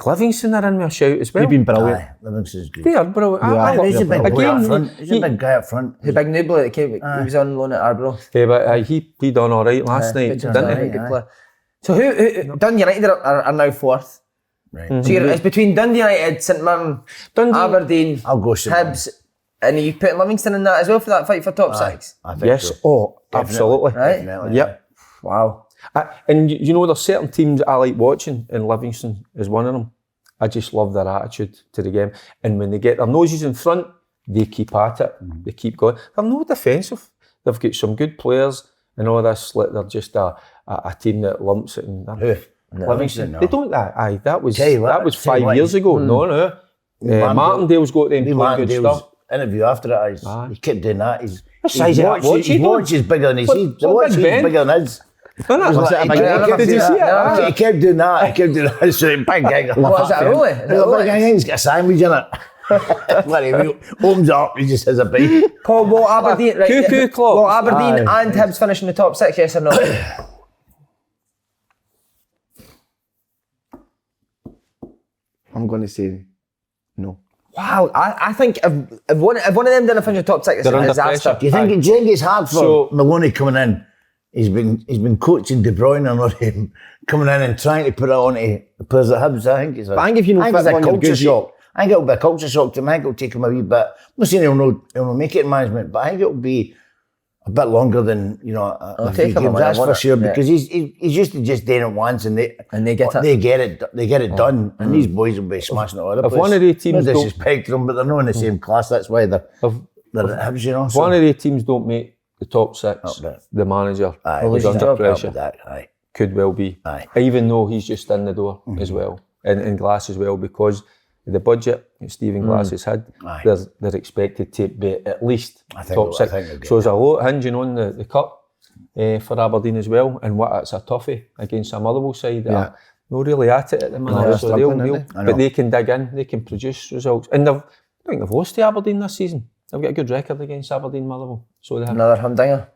Livingston are in with a shout as well. They've been brilliant. Aye, Livingston's good. They are brilliant. He's a big guy up front. He's a big guy up front. The big new bloke that came, he was on loan at Arborough. Yeah, but he done all right last night, didn't he? Good player. So who Dundee United are now fourth. Right. So it's between Dundee United, St Mirren, Aberdeen, I'll go St Mirren. Hibs, and are you putting Livingston in that as well for that fight for top six? I think yes. so. Oh, Definitely. absolutely. Right? Definitely. Yep. Wow. And you know, there's certain teams I like watching, and Livingston is one of them. I just love their attitude to the game. And when they get their noses in front, they keep at it. They keep going. They're no defensive. They've got some good players and all this. Like they're just a team that lumps it. And Livingston. No. They don't. That was what, 5 years ago. No. Martindale's got them playing good stuff. Interview after it, he kept doing that. His watch is bigger than his head. The watch is bigger than his. Did you see it? He kept doing that. So big gig. What is that, a Rolex? He's got a sandwich in it. When he opens up, he just has a bite. Paul, will Aberdeen, cuckoo clock. Will Aberdeen and Hibs finish in the top six, yes or no? I'm going to say no. Wow, I think if one of them didn't finish the top six, it's a disaster. Do you think it's hard for Maloney coming in? He's been coaching De Bruyne and him coming in and trying to put it on to the players at Hibs. I think if you know it's a culture shock. I think it'll be a culture shock to him. I think it'll take him a wee bit. I'm not saying he'll make it in management, but I think it'll be a bit longer than a few games. That's for sure because he's used to just doing it once and they get it done. And these boys will be smashing it all the place. If one of the teams no disrespect to them, but they're not in the same class. That's why they're at Hibs. If one of the teams don't make the top six, the manager is under pressure. Could well be. Even though he's just in the door as well, and Glass as well, because the budget that Stephen Glass has had, they're expected to be at least top 6. So there's a lot hinging on the cup for Aberdeen as well, and it's a toughie against a Motherwell side that are not really at it at the minute. So but they can dig in, they can produce results, and I think they've lost to Aberdeen this season. They've got a good record against Aberdeen, Motherwell. So they have another humdinger.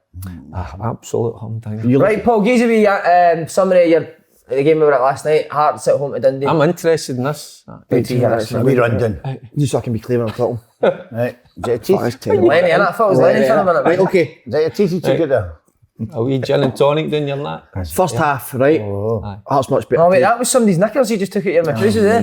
Absolute humdinger. Right, Paul, give us a summary of the game we were at last night. Hearts at home to Dundee. I'm interested in this. We run down. Just so I can be clear when I'm talking. Right. Is it Lenny, I thought it was Lenny for a minute. Right, okay. Is that your teeth together? A wee gin and tonic down your lap. First half, right? Hearts much better. Oh wait, that was somebody's knickers he just took out your mattresses, eh?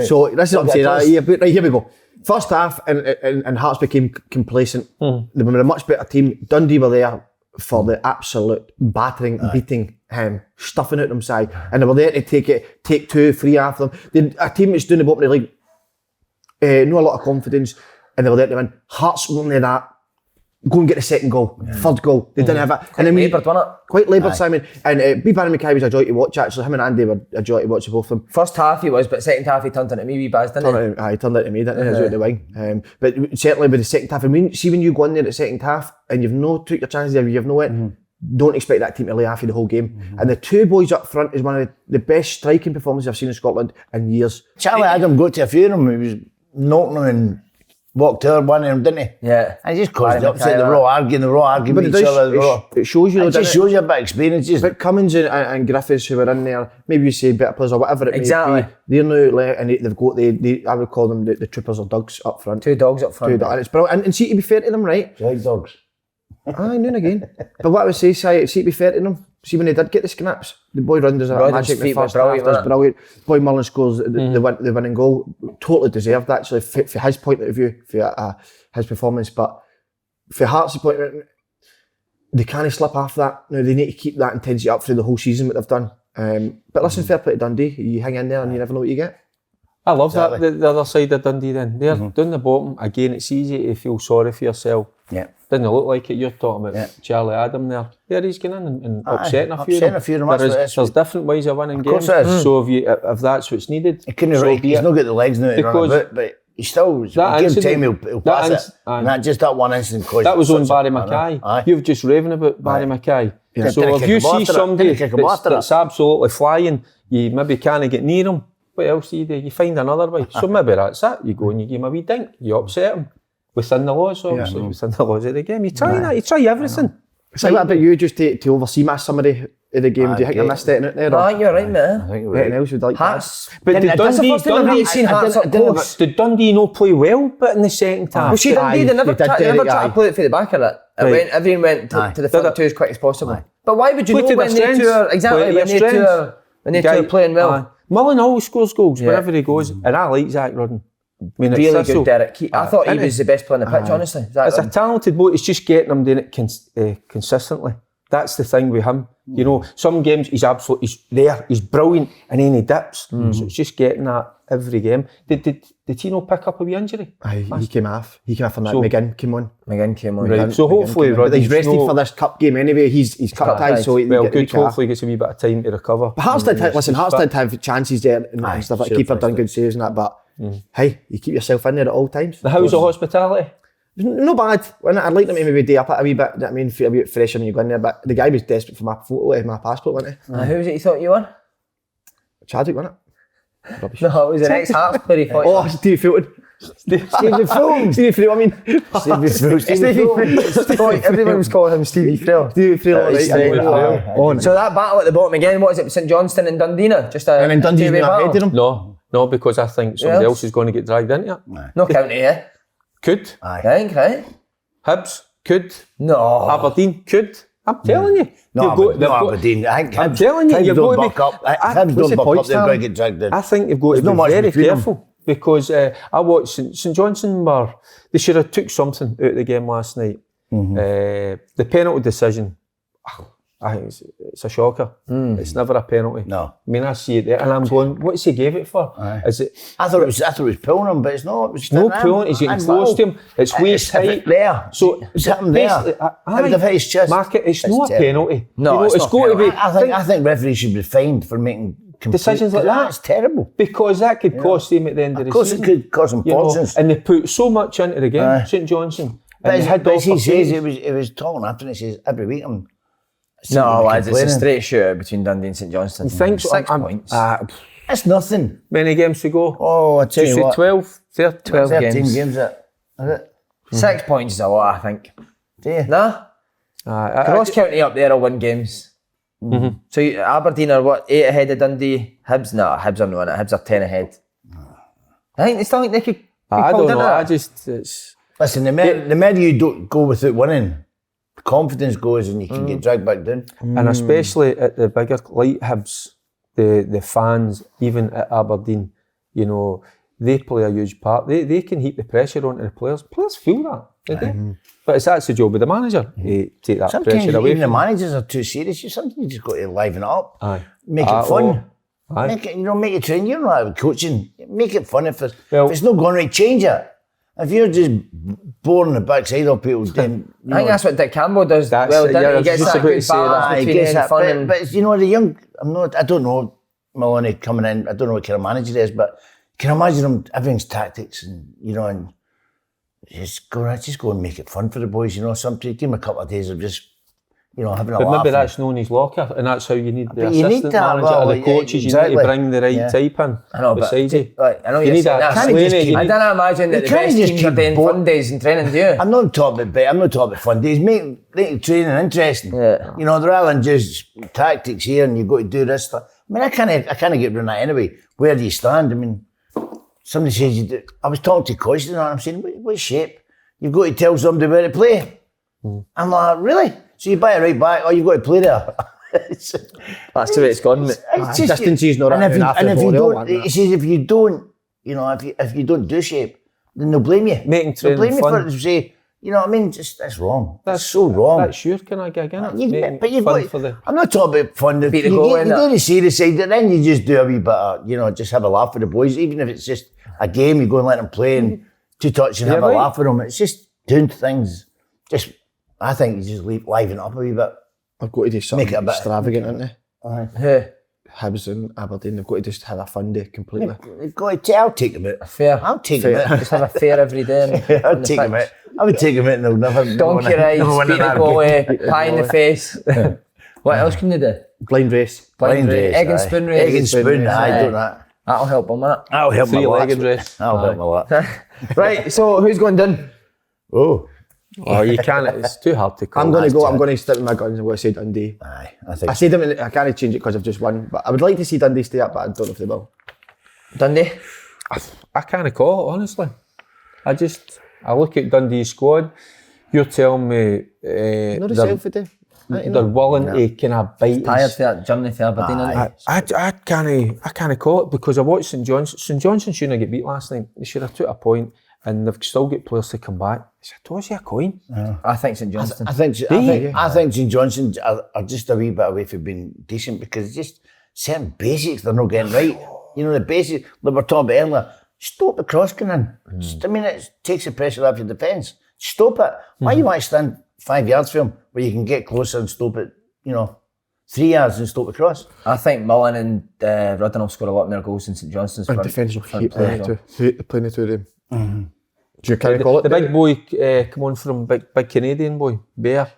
So this is what I'm saying. Right, here we go. First half, and Hearts became complacent. They were a much better team. Dundee were there for the absolute battering, beating, stuffing out them side, and they were there to take 2, 3 after them. A team that's doing the bottom of the league, no a lot of confidence, and they were there to win. Hearts won that. Go and get the second goal, third goal. They didn't have it. Quite laboured, wasn't it? Quite laboured, Simon. And B. Barry Mackay was a joy to watch, actually. Him and Andy were a joy to watch, both of them. First half he was, but second half he turned into me, wee Baz, didn't he? He turned into me, didn't he? Out the wing. But certainly with the second half, when you go in there at the second half and you've no took your chances, you've no it, don't expect that team to lay off you the whole game. And the 2 boys up front is one of the best striking performances I've seen in Scotland in years. Charlie Adam got to a few of them. He was knocking them and walked over one of them, didn't he? Yeah. And he just caused the upset. They were all arguing with each other. It shows you, it just shows you a bit of experience. But Cummins and Griffiths, who were in there, maybe you say better players or whatever it may be, they're now and they've got I would call them the troopers or dogs up front. 2 dogs up front. And it's brilliant. And see, to be fair to them, right? Like dogs. Aye, noon again. But what I would say, see, to be fair to them, see when they did get the scraps, the boy Runders a magic in the first half, was brilliant. Boy Mullen scores the winning goal, totally deserved actually, for his point of view, for his performance. But for Hearts' point, they can't slip off that. Now they need to keep that intensity up through the whole season, what they've done. But listen, fair play to Dundee. You hang in there and you never know what you get. I love that, the other side of Dundee then. They're down the bottom. Again, it's easy to feel sorry for yourself. Yeah. Doesn't look like it. You're talking about Charlie Adam there. Yeah, he's going in and upsetting a few of them. There's different ways of winning games. So if that's what's needed, he's not got the legs now to run about, but he still, give time, he'll pass it. And that one incident caused... That was on Barry Mackay. You've just raving about Barry Mackay. Yeah. So if you see somebody that's absolutely flying, you maybe can't get near him. What else do? You find another way. So maybe that's it. You go and you give him a wee dink. You upset him. Within the laws, obviously. Within the laws of the game. You try that. You try everything. So what about you, just to oversee my summary of the game? Do you think I missed anything out there? I think you're right, man. I think you're right. Anything else you'd like Hearts. But did Dundee not play well, but in the second half? Well, see, Dundee, they never tried to play it for the back of it. Everyone went to the front 2 as quick as possible. But why would you know when they two are when they two are playing well? Mullen always scores goals wherever he goes, and I like Zach Rudden. I mean, really good, Derek. I thought he was the best player on the pitch, honestly. It's a talented boy. It's just getting him doing it consistently. That's the thing with him. You know, some games he's there, he's brilliant, and then he dips. So it's just getting that every game. Did he not pick up a wee injury? He came off. He came off on that. McGinn came on. Right. So hopefully, but he's rested for this cup game anyway. He's cup tied, so good. Hopefully, he gets a wee bit of time to recover. But Hearts did have chances there and stuff like keeper done good saves and that. But hey, you keep yourself in there at all times. How's the hospitality? No bad. I'd like them to maybe day up it a wee bit. I mean, feel a bit fresher when you go in there. But the guy was desperate for my photo, my passport, wasn't he? Who was it you thought you were? Chadwick, wasn't it? Rubbish. No, it was an ex-Hearts player he thought. Oh, Stevie Fulton. Stevie Frill, I mean. Stevie Frill. Everyone was calling him Stevie Frill. Stevie Frill, right. So that battle at the bottom again, what is it, St Johnstone and Dundee now? And then Dundee's been ahead of them? No, because I think somebody else is going to get dragged into it. No county, yeah? Could. I think, right? Hibs, could. No. Aberdeen, could. I'm telling you. Aberdeen. I'm telling you, you've got to be... Hibs don't buck up, they're going to get dragged in. I think you've got to be very careful. Because I watched St Johnstone they should have took something out of the game last night. The penalty decision, I think it's a shocker. It's never a penalty. No. I mean, I see it there, and I'm going, what's he gave it for? Is it? I thought it was pulling him, but it's not. It's no pulling. He's getting close to him. It's waist height. There. So it's happened there. I would have hit his chest. Mark it. It's not a penalty. No, it's got to be. I think referees should be fined for making decisions like that. That's terrible. Because that could cost him at the end of the season. Of course, it could cost him fortunes. And they put so much into the game. St Johnstone. But he says it was talking after, and he says every week I'm. No, lads, it's a straight shootout between Dundee and St Johnstone. You think so? 6 points. That's nothing. Many games to go? Oh, I tell you what. 12 13 games. Is it? 6 points is a lot, I think. Do you? Nah. Cross County up there will win games. So Aberdeen are what, 8 ahead of Dundee? Hibs? No, Hibs are not in it. Hibs are 10 ahead. I think they still think they could be I pulled don't know. into it. Listen, the more you don't go without winning, confidence goes and you can get dragged back down. And especially at the bigger, like Hibs, the fans, even at Aberdeen, you know, they play a huge part. They can heap the pressure onto the players. Players feel that, they do. But that's the job of the manager, to take that Sometimes pressure away. Even the managers are too serious. Sometimes you just got to liven it up. Make it fun. Make it, make it train. You're not out coaching. Make it fun. If it's not going right, change it. If you're just boring the backside of people, then I think that's what Dick Campbell does. He gets that good balance between fun and... But the young, I don't know Maloney coming in, I don't know what kind of manager he is, but can I imagine him, everything's tactics and, and just go and make it fun for the boys, sometimes give him a couple of days of just, having a laugh. But maybe that's known his locker, and that's how you need the you assistant need that, manager or the coaches. Exactly. You need to bring the right type in. I know, beside you. I know you need that. I don't imagine that the best teams are doing fun days and training, do you? I'm not talking about fun days. Make training interesting. Yeah. Rather than just tactics here and you've got to do this stuff. I mean, I can't get around that anyway. Where do you stand? I mean, somebody says, I was talking to Coach and I'm saying, what shape? You've got to tell somebody where to play. I'm like, really? So you buy it right back, you've got to play there. That's the way it's gone, mate. Distances not and if you don't, he says if you don't, if you don't do shape, then they'll blame you. Making they'll blame training you fun. for it to say, that's wrong. That's so wrong. That's your kind of gig, isn't it? I'm not talking about fun. You do the serious side, and then you just do a wee bit of, just have a laugh with the boys. Even if it's just a game, you go and let them play and two touch and have a laugh with them. It's just doing things. I think you just liven it up a wee bit. I've got to do something Make it a bit extravagant, haven't Who? Hibs and Aberdeen, they've got to just have a fun day completely. I'll take them out. Fair. I'll take them out. Just have a fair every day. I'll take them out. I would take them out and they'll never... Donkey rides, beat the goalie, pie in the face. What else can they do? Blind race. Egg and spoon race. Egg and spoon, I do that. That'll help them, won't it? That'll help my lot. 3-legged race. That'll help my lot. Right, so who's going done? You can't, it's too hard to call. I'm going to stick with my guns. I'm going to say Dundee. Aye, I think I said them, I can't change it because I've just won, but I would like to see Dundee stay up, but I don't know if they will. Dundee? I can't call it, honestly. I look at Dundee's squad, you're telling me Not a selfie they're willing to kind of bite. Tired for that journey for Aberdeen, I can't call it because I watched St Johnstone. St Johnstone shouldn't have got beat last night. They should have took a point. And they've still got players to come back. It's a toss of a coin. I think St Johnstone. I think St Johnstone are just a wee bit away from being decent because it's just certain basics they're not getting right. The basics that we were talking about earlier. Stop the cross going in. It takes the pressure off your defence. Stop it. Why you want to stand 5 yards for him where you can get closer and stop it, 3 yards and stop the cross? I think Mullen and Rudden will score a lot more goals than St Johnstone's And defence will hate playing the two of them. Do you kind of call it? The big boy come on from big Canadian boy, Bear.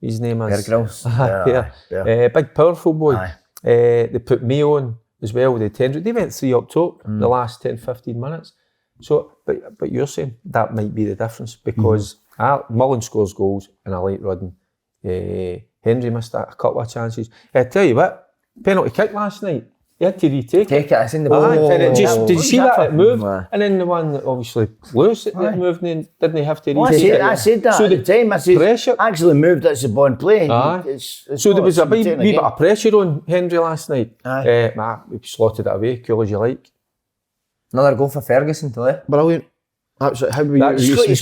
His name is Bear Grylls. Bear. Big powerful boy. They put Mayo on as well with the 10. They went 3 up top the last 10-15 minutes. So, but you're saying that might be the difference because Mullen scores goals and I like Rudden. Henry missed a couple of chances. I tell you what, penalty kick last night. He had to retake it. I seen the ball. Did you see that move? And then the one that obviously Lewis that moved and didn't have to retake it. I said that at the time. I said, pressure. Actually moved, that's the ball in play. So there was a wee bit of pressure on Henry last night. He slotted it away, cool as you like. Another goal for Ferguson today. Brilliant. Absolutely. How were He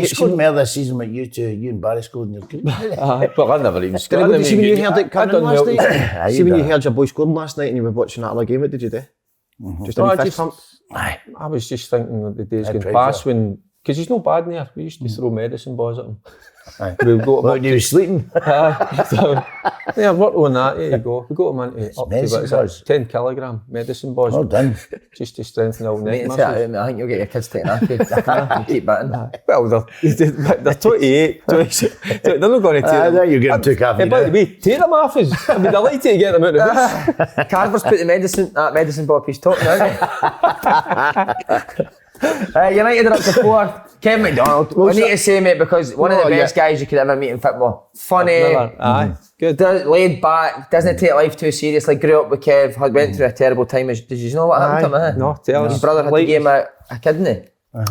scored more this season with you two. You and Barry scored in your group. But I never even scored. See when you heard it coming last night? Aye, See when you that. heard your boy scoring last night and you were watching that other game, what did you do? Just a fist pump? Aye. I was just thinking that the days I going tried past that. when, because he's no bad in there, we used to throw medicine balls at him. Aye. We'll go When you were sleeping. so, yeah, work on that, there you go. We got him into up to medicine what is it, balls. 10 kilogram medicine balls. Well done. Just to strengthen our neck Mate, muscles. I think you'll get your kids taken off you. Keep batting. Well, they're 28, 26. They're not going to take them. There you get them took off. By the way, take them off us. I'd be delighted to get them out of the house. Carver's put that medicine ball up his top now. United are up to 4th. Kevin McDonald, I need to say, mate, because one of the best guys you could ever meet in football. Funny, Aye, good. laid back, doesn't take life too seriously. Grew up with Kev, went through a terrible time. Did you know what happened to him? No, tell us. His brother had to give him a kidney.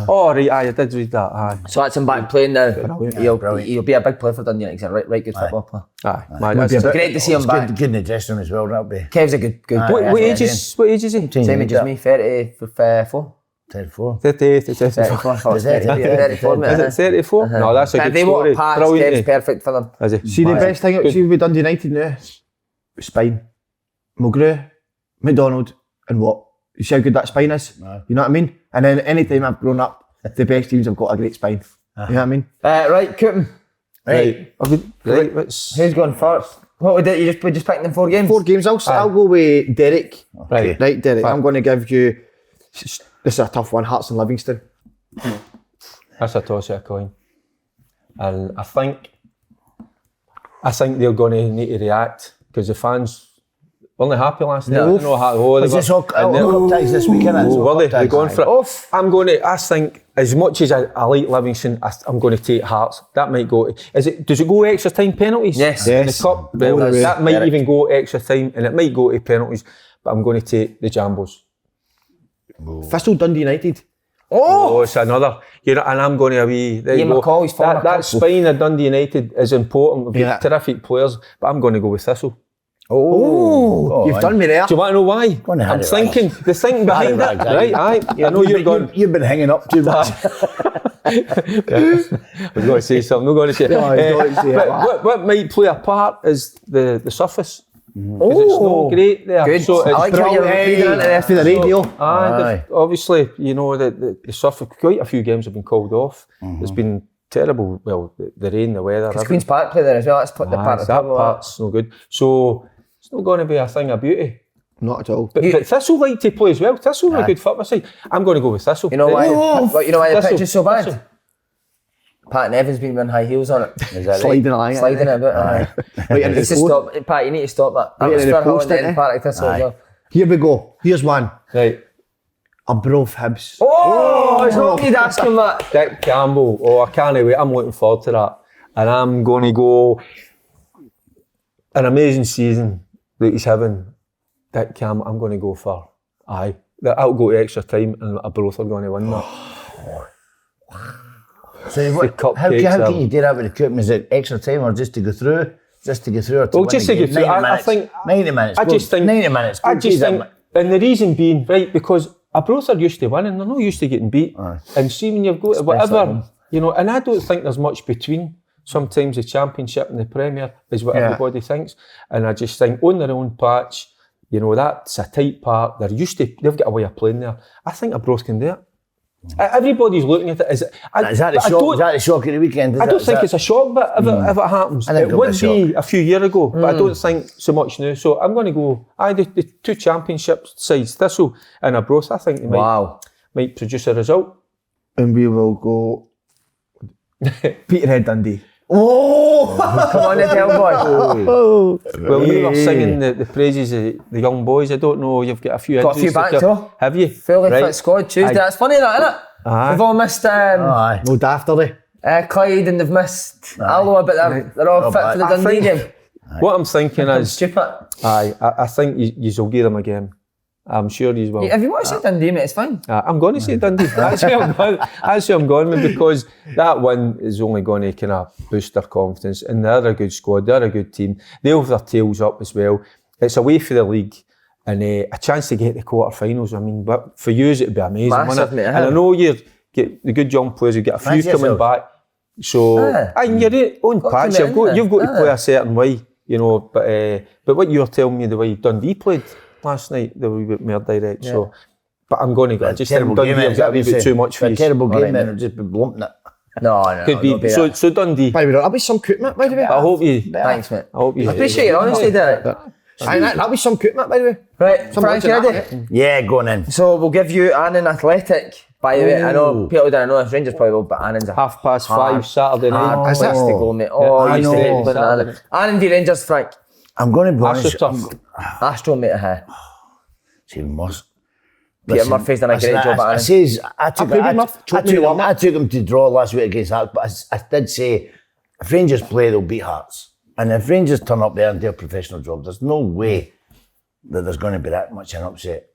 Oh, right, aye, I did read that, aye. So that's him back playing now. He'll be a big player for Dundee. He's a right good football player. Aye, man, that's Great to see him back. Good in the dressing room as well, that'll be. Kev's a good What age is he? same age as me, 34. 34. 38, 34. Oh, Is it? 34, mate. Is it 34? No, that's a good They story. want pass, Brilliant. Kev's perfect for them. Is he? See the best thing, see with Dundee United now? Spine. Mulgrew, McDonald and Watt. You see how good that spine is? You know what I mean? And then any time I've grown up, the best teams have got a great spine. You know what I mean? Right, Coopen. Right. Let's... Who's going first? What we did? We just picked them 4 games? 4 games. I'll go with Derek. Right. Right, Derek. I'm going to give you... This is a tough one, Hearts and Livingston. That's a toss of a coin. And I think they're going to need to react because the fans weren't happy last night. I don't know how Is this all ties this weekend? were they? They're going for it. I think as much as I like Livingston, I'm going to take Hearts. That might go. Does it go extra time penalties? Yes. In the cup, well, All the way. that might even go extra time, and it might go to penalties. But I'm going to take the Jambos. Thistle Dundee United. Oh, it's another. And I'm going to a wee. There you Ian go. McCall's former That spine of Dundee United is important. We've got Yeah. terrific players, but I'm going to go with Thistle. You've done me there. Do you want to know why? Go on, I'm Harry thinking, the thinking behind Harry it, Rags, right? I know you're going. You've been hanging up too much. I was going to say something. I'm not going to say. But what might play a part is the surface. Because it's not great there. Good. So I like it's how you're reading into this. For the radio. Obviously, you know the surface. Quite a few games have been called off. There's been terrible. Well, the rain, the weather. It's Queen's Park play there as well. That's put the part of the that table. part's no good. So it's not going to be a thing of beauty. Not at all. But Thistle like to play as well. Thistle are a good football side. I'm going to go with Thistle. You know why? You know why the Thistle. pitch is so bad? Thistle. Pat Nevin's been wearing high heels on it. Is that Sliding along. Sliding it a bit. Right into Needs to the post. stop. Pat, you need to stop that. Right into the Atmosphere post, Holland innit? in Partick Thistle as well. Here we go. Here's one. Right. Arbroath Hibs. Oh, it's not me asking that. Dick Campbell. Oh, I can't wait. I'm looking forward to that. And I'm going to go an amazing season that he's having. Dick Campbell, I'm going to go for aye. That'll go to extra time and Arbroath are going to win that. So how can you do that with the Coopen? Is it extra time or just to go through? Just to go through or to Well, win just the to go game? through. 90 I minutes. think 90 minutes. I just think 90 minutes. I just think, and the reason being, right, because Arbroath are used to winning, they're not used to getting beat. And see when you've got whatever, you know, and I don't think there's much between sometimes the Championship and the Premier is what everybody thinks. And I just think on their own patch, you know, that's a tight part. They've got a way of playing there. I think Arbroath can do it. Everybody's looking at it. Is that the shock? Is that the shock of the weekend? I don't think it's a shock, but if it happens, it would be a few years ago. But I don't think so much now. So I'm going to go. The 2 Championship sides, Thistle and Arbroath. I think they might produce a result. And we will go Peterhead Dundee. Oh, come on, the tail boy. Well, you were singing the praises of the young boys. I don't know. You've got a few. Got a few back too. Have you? Fully fit squad Tuesday. That's funny, that isn't it? We've all missed. No daft, are they? Clyde and they've missed Alloa, but they're all fit for the Dundee game. What I'm thinking is, stupid. I think you'll give them a game. I'm sure you will. If you want to say Dundee, mate, it's fine. I'm going to say Dundee. That's where I'm going with, because that win is only going to kind of boost their confidence. And they're a good squad, they're a good team. They'll have their tails up as well. It's away for the league and a chance to get the quarterfinals. I mean, but for you, it'd be amazing. Massive, wouldn't it? mate, And I know you're get the good young players, you get a few Fancy coming yourself. back. So, and your own patch, you've got to play a certain way, you know. But what you're telling me, the way Dundee played last night, they were a wee bit more direct. Yeah. So, but I'm going to go. I just think Dundee have got a wee bit too much for you. A terrible game, then it'll just be blumping it. No. Could be. So Dundee. By the way, that'll be some cookment, by the way. I hope you. Thanks, mate. I hope you. I appreciate your honesty, Derek. That'll be some cookment, by the way. Right, Frank, you ready? Yeah, going in. So we'll give you Annan Athletic. By the way, I know people don't know if Rangers probably will, but Annan's a 5:30 Saturday night. That's the goal, mate. Oh, I you used to know. hate putting Annan. Annan v Rangers, Frank. I'm going to be honest. Astro, mate, It's even worse. Peter Murphy's done a great job at Annan. I took him to draw last week against Hearts, but I did say if Rangers play, they'll beat Hearts. And if Rangers turn up there and do a professional job, there's no way that there's going to be that much an upset.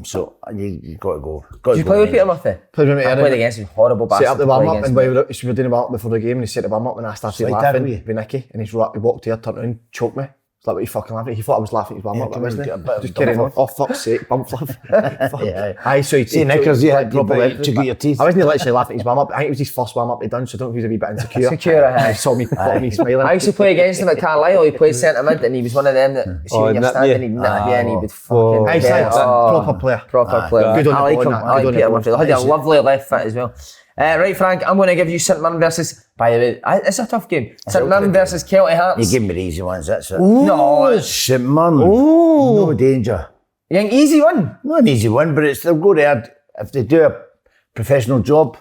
So you got to go. Did you play with Peter Murphy? Played with me. I played against him. Horrible bastard. Set up the warm-up, and we were doing the warm-up before the game, and he set the warm-up, and I started laughing with Nicky, and he walked here, turned around, choked me. It's like, what are you fucking laughing at? He thought I was laughing at his warm-up, but wasn't it? Just carrying on. Oh, fuck's sake, bump fluff. Aye, so See, Nickers, you had to check out your teeth. I wasn't literally laughing at his warm-up. I think it was his first warm-up he'd done, so I don't know if he was a wee bit insecure. Secure, He saw me smiling. I used to play against him at Carlisle. He played centre mid, and he was one of them that see when you're standing, he'd nip you, and he would fucking. Proper player. Proper player. Good on I like him. I like Peter Murphy. He had a lovely left foot as well. Right, Frank, I'm going to give you St Mirren versus. By the way, it's a tough game. St Mirren versus Celtic Hearts. You give me the easy ones, that's it. No, St Mirren. No danger. You think easy one? Not an easy one, but they'll go there if they do a professional job.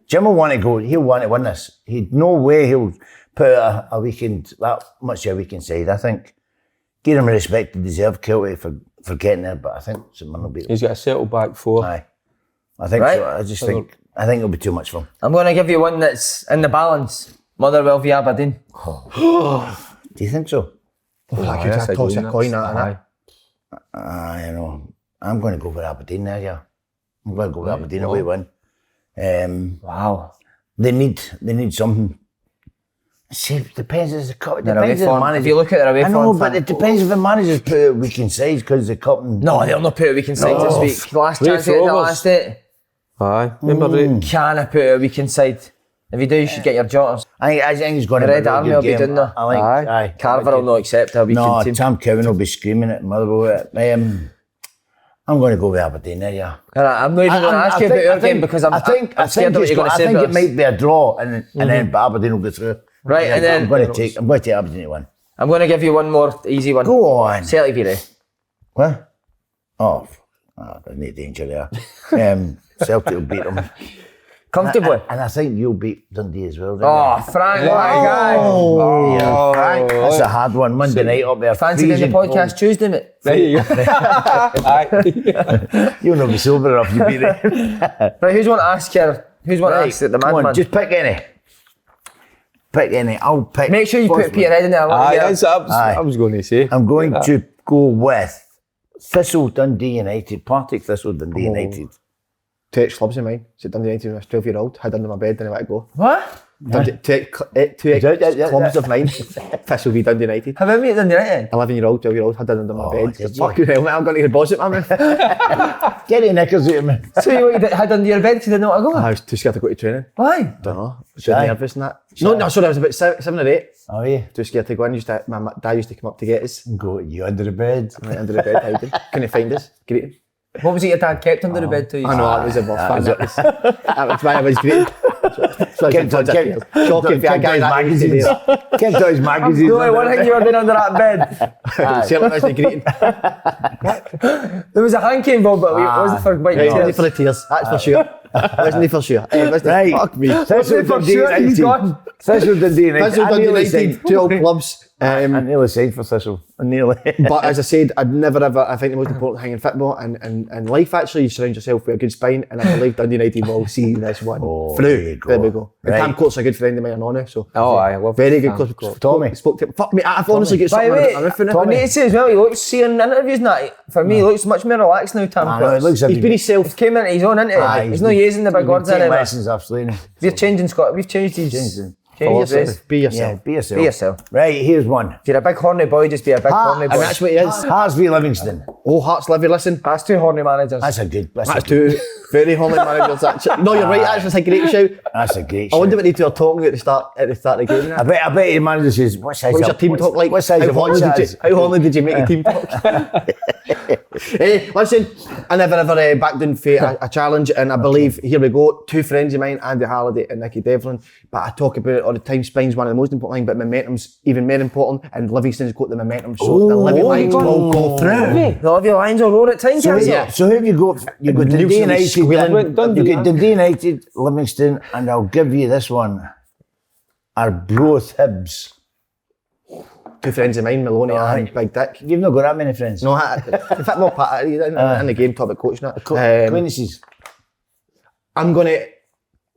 Jim will want to go. He'll want to win this. No way he'll put out a weekend that much of a weekend side. I think give him respect to deserve Celtic for getting there, but I think St Mirren will beat them. He's got a settle back 4. Aye, I think so. I think it'll be too much for him. I'm going to give you one that's in the balance. Motherwell v Aberdeen. Do you think so? I could toss a coin at it. You know, I'm going to go with Aberdeen there, yeah. I'm going to go with Aberdeen away win. Wow. They need something. See, it depends as the cup. It depends on the manager. If you look at their away form. I know, but it depends if the managers put out weekend sides because the cup. No, they'll not put out weekend sides this week. Last chance at the last day. Aye, remember Can I put out a weekend side? If you do, you should get your jotters. I think he's going to be a Red Army will be doing that. Aye. Carver will not accept a weekend team. No, Tom Cowan will be screaming at Motherwell. I'm going to go with Aberdeen there, yeah. I'm not even going to ask you about your game because I'm scared of what you're going to say. I think it might be a draw and then Aberdeen will go through. Right, and then I'm going to take Aberdeen to win. I'm going to give you one more easy one. Go on. Celtic v Ray. What? There's no danger there. Celtic will beat them. Comfortably. And I think you'll beat Dundee as well. Frank, what a guy. Frank. That's a hard one. Monday night up there. Fancy doing the podcast Tuesday, mate. There you go. Aye. You'll not be sober enough, you beat it. Right, who's want to ask the madman? Just pick any. Pick any. I'll pick. Make sure you put Peterhead in there. I was going to say. I'm going to go with Thistle Dundee United. Partick Thistle Dundee United. 2 ex-clubs of mine. So Dundee United when I was 12-year-old. Hid under my bed and I let it go. What? 2 ex-clubs of mine. Thistle v Dundee United. How about me at Dundee United? 11-year-old, 12-year-old. Hid under my bed. Fucking hell, mate. I'm going to deposit, man. Get your knickers out of me. So you hid under your bed because you didn't know where to go? I was too scared to go to training. Why? Don't know. I was nervous and that. No, sorry, I was about 7 or 8. Oh, yeah. Too scared to go in. My dad used to come up to get us. And go you under the bed. Right under the bed, hiding. Couldn't find us. Greeting. What was it your dad kept under the bed to you? I know, that was a rough one. That was why I was greeting. Kept out his magazines. No, one thing you were doing under that bed. Certainly wasn't greeting. There was a hanky involved, but it wasn't for white tears. Wasn't for the tears, that's for sure. Wasn't for sure. Right. Fuck me. Wasn't for sure, he's gone. Thistle Dundee United. Thistle Dundee United, 2 old clubs. I nearly signed for Thistle. But as I said, I'd never ever, I think the most important thing in football and life actually, you surround yourself with a good spine, and I believe Dundee United will see this one through. There we go. And Cam Court's a good friend of mine, Anona, so. I love very good club. Tommy. Spoke to him. Fuck me, I've honestly got something on the roof in it. I need to say as well, he looks, seeing interviews and that, for me, he looks much more relaxed now, Tam Courts. He's been himself. He came into his own, innit? He's not using the big words anymore. Lessons I've seen. We're changing, Scott. We've changed these. Change your face. Be yourself. Yeah, be yourself. Be yourself. Right, here's one. If you're a big horny boy, just be a big horny boy. And that's what he is. Hearts v Livingston. Oh, Hearts Livy, listen. That's 2 horny managers. That's a good. That's 2 very horny managers. Actually. No, you're right. Actually, it's a great shout. That's a great. I wonder what they two are talking at the start of the game. I bet the manager says, "What size? What's your team talk like? What size How of horny horny did you make your team talk? Hey, listen, I never ever backed down for a challenge, and I believe here we go. 2 friends of mine, Andy Halliday and Nicky Devlin. But I talk about it all the time. Spine's one of the most important things, but momentum's even more important. And Livingston's got the momentum, so the Livy Lions will go through. The Livy Lions will roar at times. So who have you got? You got Dundee United. You got Dundee United, Livingston, and I'll give you this one. Arbroath Hibs. 2 friends of mine, Maloney and Big Dick. You've not got that many friends. No, the football part in the game, talk about coaching it. Acquaintances. I'm going to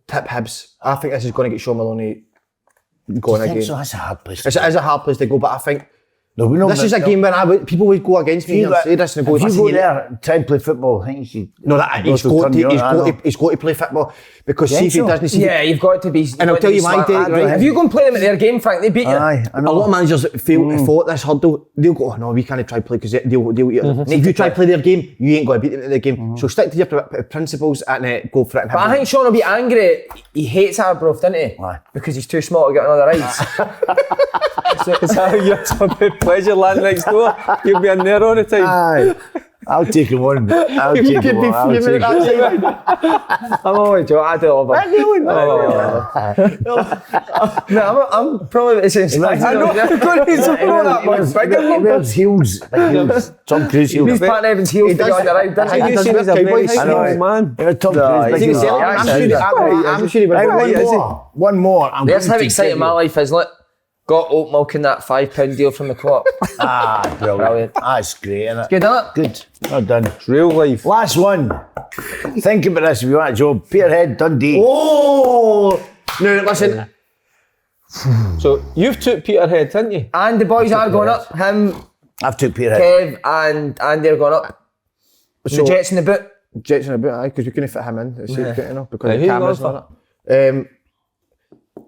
tip Hibs. I think this is going to get Sean Maloney going again. So that's a hard place. It is a hard place to go, but I think this is a game where people would go against me and say this and go. If you go there and try and play football, I think you should. No, he's got to play football because see if he doesn't see. Yeah, you've got to be. And I'll tell you my take, right? If you go and play them at their game, Frank, they beat you. Aye, A lot of managers feel this hurdle. They'll go, oh no, we can't try play because they'll eat it. If you try play their game, you ain't going to beat them at their game. So stick to your principles and go for it. But I think Sean will be angry. He hates Arbroath, doesn't he? Aye. Because he's too small to get on the rides. Is that how you're talking pleasure land next door? You'll be in there all the time. Aye. I'll take him on. I'll take him on. I'm always joking. I do love him. No, I'm probably the same size. I know, because he's not that much bigger. He wears heels. Like heels. Tom Cruise heels. He's Pat Evans' heels to get on the ride, doesn't he? You see, he's a very small man. Yeah, Tom Cruise. Is he I'm sure he will. One more. That's how exciting my life is. Look, got oat milk in that £5 deal from the co-op. Brilliant. That's great, isn't it? Good, isn't it? Good. Well done. It's real life. Last one. Think about this if you want a job. Peterhead, Dundee. Oh! Now, listen. So you've took Peterhead, haven't you? And the boys are going up. Him, I've took Peterhead. Kev, and Andy are going up. So, the Jets in the boot. Jets in a bit, because we couldn't fit him in. Because Who the cameras you and all that.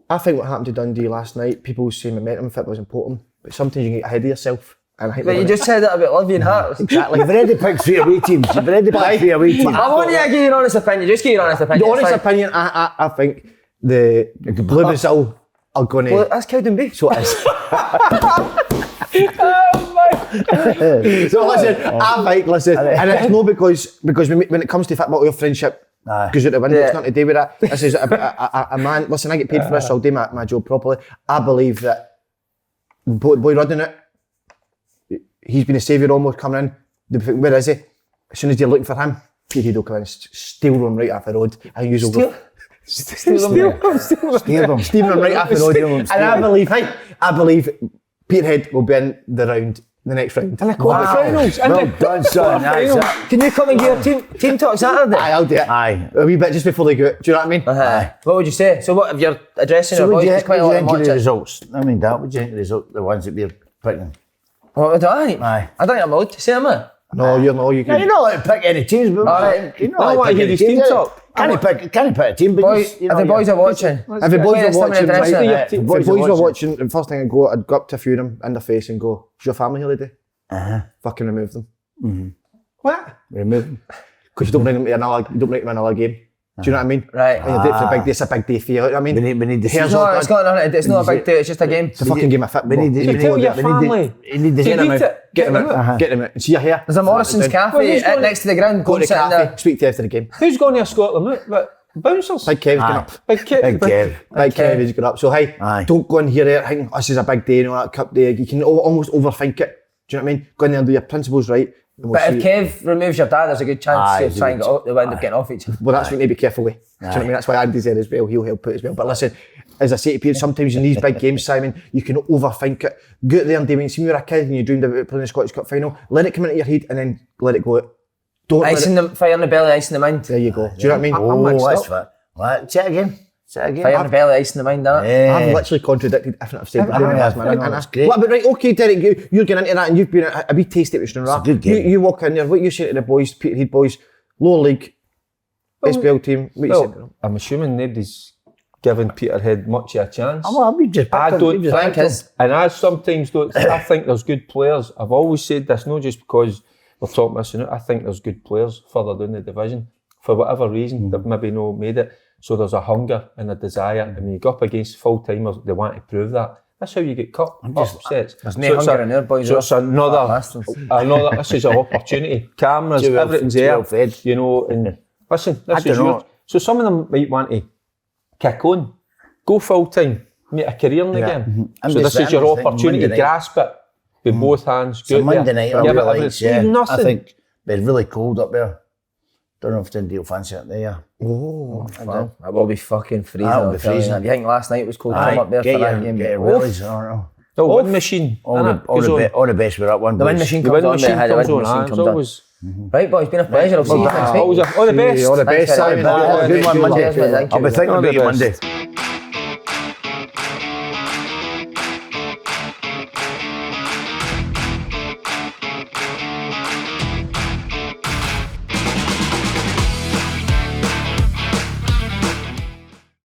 I think what happened to Dundee last night, people say momentum fit was important, but sometimes you can get ahead of yourself. And I think But you just said that about Livy and Hearts. exactly. You've already picked 3 away teams. You've already picked 3 away teams. I want you to give your honest opinion. Just give your honest opinion. The honest opinion, I think the Blue Brazil are going to. Well, that's Cowdenbeath. So it is. So listen, I think, and it's not because when it comes to football, your friendship goes out the window. It's nothing to do with that. This is a man. Listen, I get paid for this, so I'll do my job properly. I believe that boy running it, he's been a saviour almost coming in. Where is he? As soon as you're looking for him, Peterhead will come in and steal them right off the road. I usually go. Steal them right off the road. And I believe Peterhead will be in the round. The next round. In the quarter-finals. Well done, son. Can you come and give your team talk Saturday? Aye, I'll do it. Aye. A wee bit just before they go out. Do you know what I mean? Aye. What would you say? So what, if you're addressing So your what boys, do you there's quite a lot of think of the matches. results? I mean, that would you think the ones that we're picking? What would I? Aye. I don't think I'm allowed to say them, man. No, you No, can. you're not allowed to pick any teams, but Alright. you're not I allowed want to to hear pick his any team teams. talk. Can you pick a team? But Boys, if the boys are watching. If the boys are watching, Right, if the boys were watching, the first thing I'd go up to a few of them in their face and go, is your family here today? Fucking remove them. What? Remove them. Because you don't bring them to another game. Do you know what I mean? Right. When you're there for it's a big day for you. You know what I mean? We need the Hair's No, all it's done. not. It's not a big deal. It's just a game. It's a fucking game of football. We need tell your family. You need the Get them out. Get them out. Get them out. See your hair. There's a Morrison's Cafe next to the ground. Go Go to and the sit in cafe. there. Speak to you after the game. Who's going to escort them out? But bouncers. Big Kev's going up. Big Kev. Big Kev. Big Kev is going up. So hey, Aye. don't go in here thinking this is a big day and all that cup day. You can almost overthink it. Do you know what I mean? Go in there and do your principles right. But if Kev removes your dad, there's a good chance Aye, he'll try and they'll end up getting off each other. Well, that's what you need to be careful with. Do you know what I mean? That's why Andy's there as well. He'll help out as well. But listen, as I say to people, sometimes in these big games, Simon, you can overthink it. Go out there and do it. See when you were a kid and you dreamed about playing the Scottish Cup final, let it come into your head and then let it go out. Don't Ice in the fire in the belly, ice in the mind. There you go. Do you know what I mean? Oh, that's what. What? Say it again. Fire in the belly, ice in the mind, innit? Yeah. I've literally contradicted everything I've said. That's great. What, but right, okay, Derek, you're getting into that and you've been a wee taste of it. It's a good game. You walk in there, what you say to the boys, Peterhead boys, lower league, SPL team, what you say to them? I'm assuming nobody's giving Peterhead much of a chance. We just I don't think and I sometimes don't. I think there's good players. I've always said this, not just because we're talking this. I think there's good players further down the division. For whatever reason, they've maybe not made it. So there's a hunger and a desire. And when you go up against full-timers, they want to prove that. That's how you get cut upsets. There's no hunger in there, boys. So it's another, this is an opportunity. Cameras, everything's there. You know, and listen, this is yours. So some of them might want to kick on, go full-time, make a career in the game. So this is your opportunity to grasp it with both hands. So Monday night, nothing. I think it's really cold up there. Don't know if Dundee will fancy it there. Oh, well, that will be fucking freezing. That'll be freezing. You think last night was cold come up there for that game? Get rallies, I don't know. The wind machine. All the best we're up one. The wind machine comes on. Right, boys, been a pleasure. I'll see you next week. All the best. All the best. Good one, Monday. I'll be thinking about you Monday.